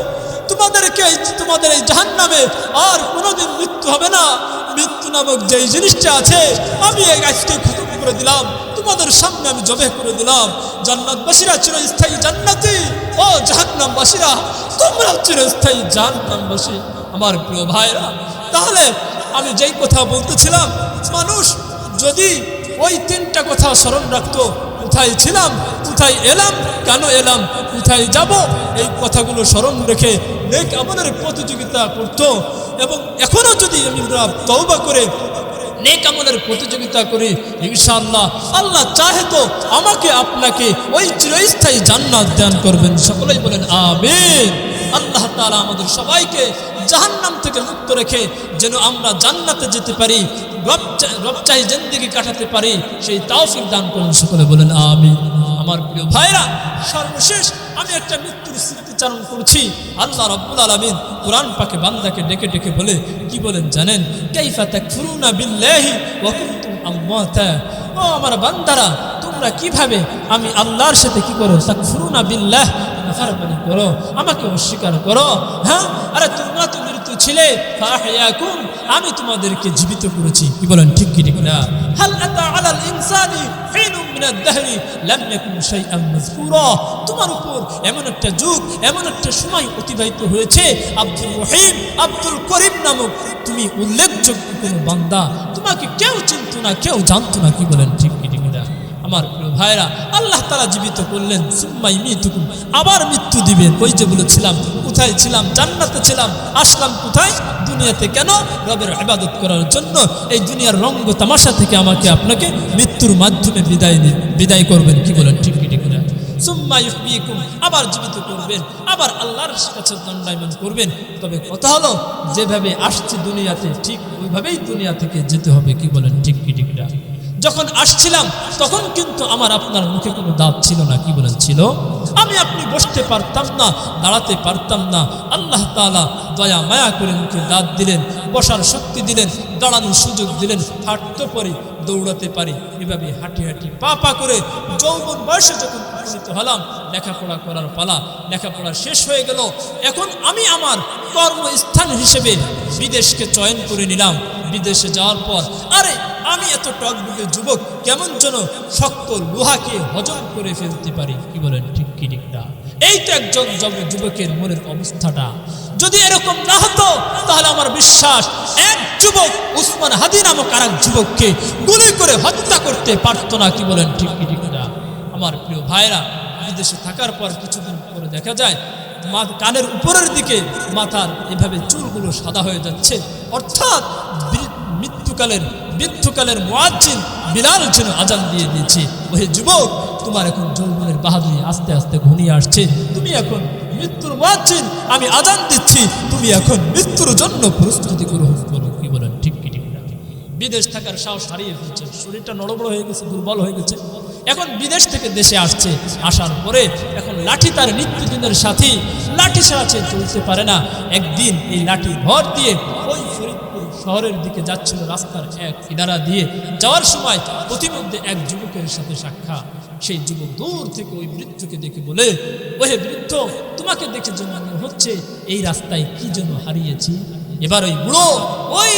তোমাদের এই জাহান্নামে আর কোনোদিন মৃত্যু হবে না। মৃত্যু নামক যেই জিনিসটা আছে আমি আজকে খতম করে দিলাম, তোমাদের সামনে আমি জবেহ করে দিলাম। জান্নাতবাসীরা চিরস্থায়ী জান্নাতি, ও জাহান্নামবাসীরা তোমরা চিরস্থায়ী জাহান্নামবাসী। আমার প্রিয় ভাইরা, তাহলে আমি যেই কথা বলতেছিলাম, মানুষ যদি ওই তিনটা কথা স্মরণ রাখতো, কোথায় ছিলাম, কোথায় এলাম, কেন এলাম, কোথায় যাব, এই কথাগুলো স্মরণ রেখে নেক আমলের প্রতিযোগিতা করত, এবং এখনো যদি আমরা তওবা করে নেক আমলের প্রতিযোগিতা করি, ইনশাআল্লাহ আল্লাহ চাহে তো আমাকে আপনাকে ওই চিরস্থায়ী জান্নাত দান করবেন। সকলেই বলেন আমিন। আল্লাহ তাআলা আমাদের সবাইকে জাহান্নাম থেকে মুক্ত রেখে যেন আমরা জান্নাতে যেতে পারি, রবচাহি জিন্দেগি কাটাতে পারি, সেই তৌফিক দান করুন। সকলে বলেন আমিন। আমার প্রিয় ভাইরা, সর্বশেষ আমি একটা মৃত্যুর স্মৃতিচারণ করছি। আল্লাহ রাব্বুল আলামিন কোরআন পাকে বান্দাকে ডেকে ডেকে বলে, কি বলেন জানেন? কাইফা তাকফুরুনা বিল্লাহি ওয়া কুনতুম আমওয়াতা, ও আমার বান্দারা, তোমরা কিভাবে আমি আল্লাহর সাথে কি করো? তাকফুরুনা বিল্লাহ, নাফরমানি করো, আমাকে অস্বীকার করো। হ্যাঁ, আরে তোমরা তো মৃত্যু ছিলে, ফাহিয়াকুম, আমি তোমাদেরকে জীবিত করেছি। কি বলেন, ঠিক কি ঠিক না? হাল আতা আলাল ইনসানি হিনুম মিনাদ দাহরি লাম ইয়াকুন শাইআন মাযকুরা, তোমার উপর এমন একটা যুগ, এমন একটা সময় অতিবাহিত হয়েছে, আব্দুল রহিম, আব্দুল করিম নামক তুমি উল্লেখযোগ্য কোনো বান্দা, তোমাকে কেউ চিনত না, কেউ জানতো না। কি বলেন, ঠিক কি ঠিক না? আমার প্রিয় ভাইরা, আল্লাহ তাআলা জীবিত করলেন, সুম্মা ইমিতুকুম, আবার মৃত্যু দিবেন। ওই যে বলেছিলাম, কোথায় ছিলাম? জান্নাতে ছিলাম। আসলাম কোথায়? দুনিয়াতে। কেন? রবের ইবাদত করার জন্য। এই দুনিয়ার রঙ্গ তামাশা থেকে আমাকে আপনাকে মৃত্যুর মাধ্যমে বিদায় করবেন। কি বলেন, ঠিক কি ঠিক না? সুম্মা ইউহয়িকুম, আবার জীবিত করবেন, আবার আল্লাহর কাছে দণ্ডায়মান করবেন। তবে কথা হলো যেভাবে আসছে দুনিয়াতে ঠিক ওইভাবেই দুনিয়া থেকে যেতে হবে। কি বলেন ঠিক কি ঠিক না? যখন আসছিলাম তখন কিন্তু আমার আপনার মুখে কোনো দাঁত ছিল না। কি বলেন ছিল? আমি আপনি বসতে পারতাম না, দাঁড়াতে পারতাম না। আল্লাহ তাআলা দয়া মায়া করে মুখে দাঁত দিলেন, বসার শক্তি দিলেন, দাঁড়ানোর সুযোগ দিলেন, হাঁটতে পারি, দৌড়াতে পারি। এভাবে হাঁটি হাঁটি পা পা করে যৌবন বয়সে যখন উপনীত হলাম, লেখাপড়া করার পালা, লেখাপড়া শেষ হয়ে গেল। এখন আমি আমার কর্মস্থান হিসেবে বিদেশকে চয়ন করে নিলাম। বিদেশে যাওয়ার পর আরে আমি এত টকবুকে যুবক, কেমন যেন শক্ত লোহাকে হজম করে ফেলতে পারি। কি বলেন ঠিক কি ঠিক না? এই তো একজন যুবকের মনের অবস্থাটা। যদি এরকম না হতো তাহলে আমার বিশ্বাস এক যুবক উসমান হাদি নামক আর এক যুবককে গুলি করে হত্যা করতে পারতো না। কি বলেন ঠিক কি ঠিক না? আমার প্রিয় ভাইরা, বিদেশে থাকার পর কিছুদিন পরে দেখা যায় কানের উপরের দিকে মাথার এভাবে চুলগুলো সাদা হয়ে যাচ্ছে, অর্থাৎ মৃত্যুকালের মুয়াজ্জিন বিলাল যেন আজান দিয়ে দিয়েছে, ওহে যুবক তোমার এখন যৌবনের বাহাদুরি আস্তে আস্তে ঘনিয়ে আসছে, তুমি এখন মৃত্যুর মুয়াজ্জিন, আমি আজান দিচ্ছি, তুমি এখন মৃত্যুর জন্য প্রস্তুতি গ্রহণ করো। কি বলেন ঠিক কি ঠিক না? বিদেশ থাকার সাহস হারিয়ে ফেলছে, শরীরটা নড়বড় হয়ে গেছে, দুর্বল হয়ে গেছে। এখন বিদেশ থেকে দেশে আসছে, আসার পরে এখন লাঠি তার নিত্যদিনের সাথী, লাঠি ছাড়া সে চলতে পারে না। একদিন এই লাঠি ভর দিয়ে ওই ফরিদপুর শহরের দিকে যাচ্ছিল, রাস্তার এক কিনারা দিয়ে যাওয়ার সময় প্রতিমধ্যে এক যুবকের সাথে সাক্ষাৎ। সেই যুবক দূর থেকে ওই বৃদ্ধকে দেখে বলে, ওহে বৃদ্ধ, তোমাকে দেখে যে মনে হচ্ছে এই রাস্তায় কি যেন হারিয়েছি। এবার ওই বুড়ো ওই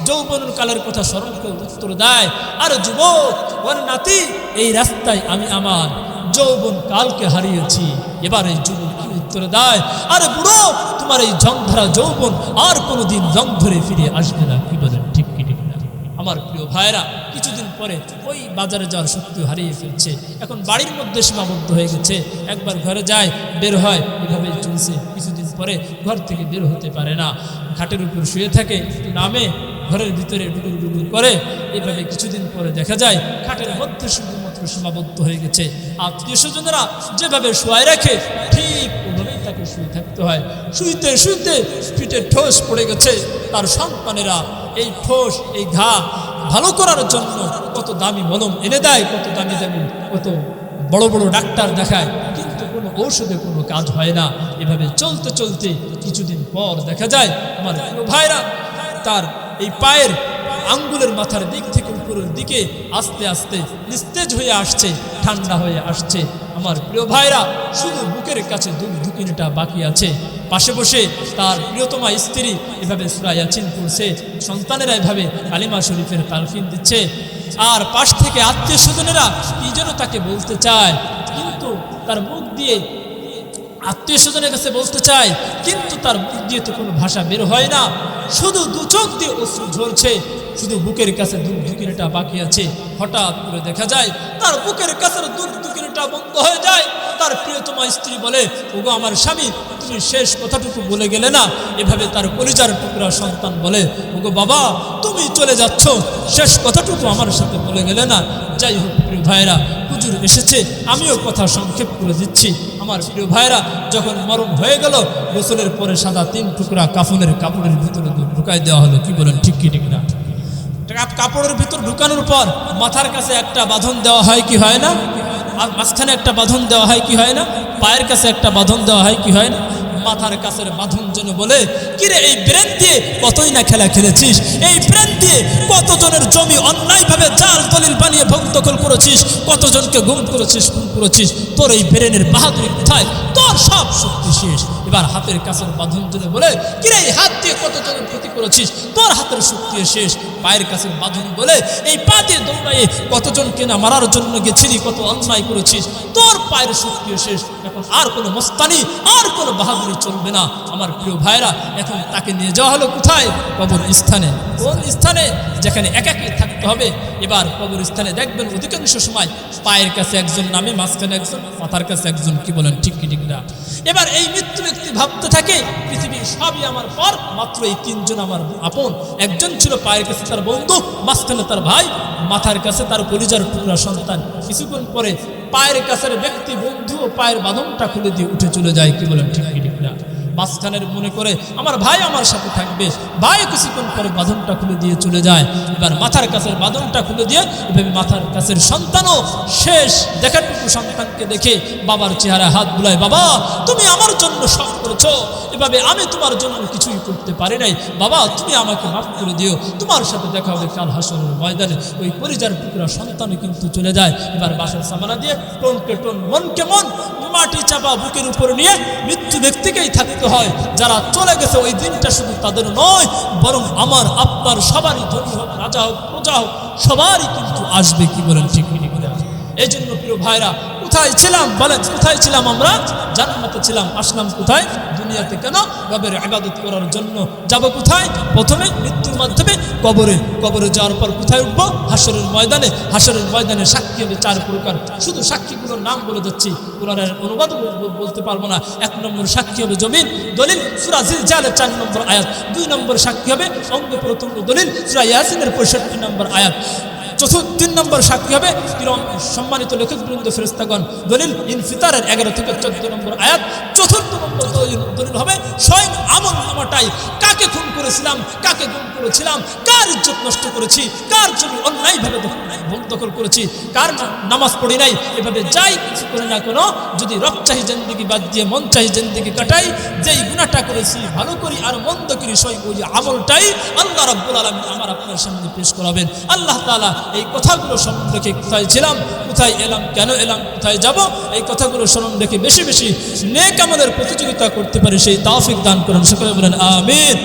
যৌবন কালের কথা স্মরণ করে উত্তর দেয়, আর যুবক ওর নাতি, এই রাস্তায় আমি আমার যৌবন কালকে হারিয়েছি। এবার এই যুবক কি উত্তর দেয়, আরে বুড়ো, তোমার এই জং ধরা যৌবন আর কোনোদিন জং ধরে ফিরে আসবে না। কি বলেন ঠিক কি ঠিক না? আমার প্রিয় ভাইরা, কিছুদিন পরে ওই বাজারে যাওয়ার শক্তি হারিয়ে ফেলছে, এখন বাড়ির মধ্যে সীমাবদ্ধ হয়ে গেছে। একবার ঘরে যায়, বের হয়, এভাবে চলছে। কিছুদিন পরে ঘর থেকে বের হতে পারে না, খাটের উপর শুয়ে থাকে, নামে ঘরের ভিতরে ডুডুর ডুডুর করে। এইভাবে কিছুদিন পরে দেখা যায় খাটের মধ্যে শুধুমাত্র সীমাবদ্ধ হয়ে গেছে। আত্মীয় স্বজনেরা যেভাবে শোয়ায় রাখে ঠিক ওভাবেই তাকে শুয়ে থাকতে হয়। শুইতে শুইতে পিঠে ঠোস পড়ে গেছে। তার সন্তানেরা এই ঠোস, এই ঘা ভালো করার জন্য কত দামি মলম এনে দেয়, কত দামি দামি, কত বড় বড় ডাক্তার দেখায়, কিন্তু কোনো ঔষধে কোনো কাজ হয় না। এভাবে চলতে চলতে কিছুদিন পর দেখা যায় আমার প্রিয় ভাইরা, তার এই পায়ের আঙ্গুলের মাথার দিক থেকে উপরের দিকে আস্তে আস্তে নিস্তেজ হয়ে আসছে, ঠান্ডা হয়ে আসছে। আমার প্রিয় ভাইরা, শুধু বুকের কাছে দুকিনিটা বাকি আছে। পাশে বসে তার প্রিয়তমা স্ত্রী এভাবে সূরা ইয়াসিন পড়ছে, সন্তানেরা এভাবে কালিমা শরীফের তালকিন দিচ্ছে, আর পাশ থেকে আত্মীয় স্বজনেরা কি যেন তাকে বলতে চায়, কিন্তু তার মুখ দিয়ে আত্মীয় স্বজনের কাছে বলতে চায়, কিন্তু তার মুখ দিয়ে তো কোনো ভাষা বের হয় না, শুধু দু চোখ দিয়ে অশ্রু ঝরছে, শুধু বুকের কাছে দুকিনিটা বাকি আছে। হঠাৎ করে দেখা যায় তার বুকের কাছে দুকিনিটা বন্ধ হয়ে যায়। তার প্রিয়তমা স্ত্রী বলে, ওগো আমার স্বামী, তুমি শেষ কথাটুকু বলে গেলে না। এভাবে তার কলিজার টুকরা সন্তান বলে, ওগো বাবা, তুমি চলে যাচ্ছ, শেষ কথাটুকু আমার সাথে বলে গেলে না। যাই হোক প্রিয় ভাইরা, হুজুর এসেছে, আমিও কথা সংক্ষেপ করে দিচ্ছি। আমার প্রিয় ভাইরা, যখন মরণ হয়ে গেল, গোসলের পরে সাদা 3 টুকরা কাফনের কাপড়ের ভিতরে ঢুকাই দেওয়া হলো। কি বলেন ঠিক কি ঠিক না? কাপড়ের ভিতর ঢুকানোর পর মাথার কাছে একটা বাঁধন দেওয়া হয় কি হয় না? আর মাঝখানে একটা বাঁধন দেওয়া হয় কি হয় না? পায়ের কাছে একটা বাঁধন দেওয়া হয় কি হয় না? মাথার কাছের বাঁধন যেন বলে, কিরে এই ব্রেন দিয়ে কতই না খেলা খেলেছিস, এই ব্রেন দিয়ে কতজনের জমি অন্যায়ভাবে জাল দলিল বানিয়ে ভোগ দখল করেছিস, কতজনকে গুম করেছিস, খুন করেছিস, তোর এই ব্রেনের বাহাদুরি কোথায়? তোর সব শক্তি শেষ। এবার হাতের কাছের বাঁধন যেন বলে, কিরে এই হাত দিয়ে কতজনের ক্ষতি করেছিস, তোর হাতের শক্তি শেষ। পায়ের কাছের বাঁধন বলে, এই পা দিয়ে দৌড়াইয়ে কতজনকে না মারার জন্য গেছিলি, কত অন্যায় করেছিস, তোর পায়ের শক্তি শেষ। এখন আর কোনো মস্তানি, আর কোনো বাহাদুরি চলবে না। আমার প্রিয় ভাইরা, এখন তাকে নিয়ে যাওয়া হলো কোথায়? কবর স্থানে। কোন স্থানে? যেখানে একাকী থাকতে হবে। এবার কবর স্থানে দেখবেন অধিকাংশ সময় পায়ের কাছে একজন নামে, মাঝখানে একজন, মাথার কাছে একজন। কি বলেন ঠিক কি ঠিক না? এবার এই মৃত্যু ব্যক্তি ভাবতে থাকে পৃথিবীর সবই আমার পর, মাত্র এই তিনজন আমার আপন। একজন ছিল পায়ের কাছে তার বন্ধু, মাঝখানে তার ভাই, মাথার কাছে তার কলিজার টুকরা সন্তান। কিছুক্ষণ পরে পায়ের কাছের ব্যক্তি বন্ধু ও পায়ের বাঁধনটা খুলে দিয়ে উঠে চলে যায়। কি বলেন ঠিক না? মাঝখানের মনে করে আমার ভাই আমার সাথে থাকবে, ভাই কিছুক্ষণ পরে বাঁধনটা খুলে দিয়ে চলে যায়। এবার মাথার কাছের বাঁধনটা খুলে দিয়ে এভাবে মাথার কাছের সন্তানও শেষ দেখাটুকু সন্তানকে দেখে বাবার চেহারায় হাত বুলায়, বাবা তুমি আমার জন্য সব করেছো, এভাবে আমি তোমার জন্য কিছুই করতে পারি নাই, বাবা তুমি আমাকে মাফ করে দিও, তোমার সাথে দেখা হবে কাল হাসরের ময়দানে। ওই পরিজার টুকরা সন্তানও কিন্তু চলে যায়। এবার বাসার সামানা দিয়ে টনকে টন মনকে মন মাটি চাপা বুকের উপর নিয়ে মৃত্যু ব্যক্তিকেই থাকতে হয়। যারা চলে গেছে ওই দিনটা শুধু তাদের নয়, বরং আমার আপনার সবারই, ধনী হোক রাজা হোক প্রজা হোক, সবারই কিন্তু আসবে। কি বলেন ঠিক করে? এই জন্য প্রিয় ভাইরা, কোথায় ছিলাম বলেন? কোথায় ছিলাম আমরা? জান্নাতে ছিলাম। আসলাম কোথায়? দুনিয়াতে। কেন? রবের ইবাদত করার জন্য। যাব কোথায়? প্রথমে মৃত্যুর মাধ্যমে কবরে। কবরে যাওয়ার পর কোথায় উঠবো? হাসরের ময়দানে। হাসরের ময়দানে সাক্ষী হবে 4 প্রকার। শুধু সাক্ষীগুলোর নাম বলে যাচ্ছি, কোরআনের অনুবাদ বলতে পারবো না। 1 নম্বর সাক্ষী হবে জমিন, দলিল সূরা জিলজালের 4 নম্বর আয়াত। 2 নম্বর সাক্ষী হবে অঙ্গ প্রত্যঙ্গ, দলিল সূরা ইয়াসিনের 65 নম্বর আয়াত। 3 নম্বর সাক্ষী হবে সম্মানিত লেখকবৃন্দ ফেরেশতাগণ, দলিল ইনফিতারের 11 থেকে 14 নম্বর আয়াত। 4 নম্বর দলিল হবে স্বয়ং আমল নামাটাই, কাকে খুন করেছিলাম, কাকে গুম করেছিলাম, কার ইজ্জত নষ্ট করেছি, কার জমি অন্যায়ভাবে দখল করেছি, কার নামাজ পড়ি নাই, এভাবে যাই কিছু করে না কেন, যদি রব চাহি জিন্দেগি বাদ দিয়ে মন চাহি জিন্দেগি কাটাই, যেই গুনাহটা করেছি ভালো করি আর মন্দ করি, স্বয়ং ওই আমলটাই আল্লাহ রাব্বুল আলামিন আমার আপনার সামনে পেশ করাবেন। আল্লাহ তাআলা এই কথাগুলো স্মরণ রেখে কোথায় ছিলাম, কোথায় এলাম, কেন এলাম, কোথায় যাব, এই কথাগুলো স্মরণ রেখে বেশি বেশি নেক আমলের প্রতিযোগিতা করতে পারি সেই তৌফিক দান করেন। সকলে বলেন আমিন।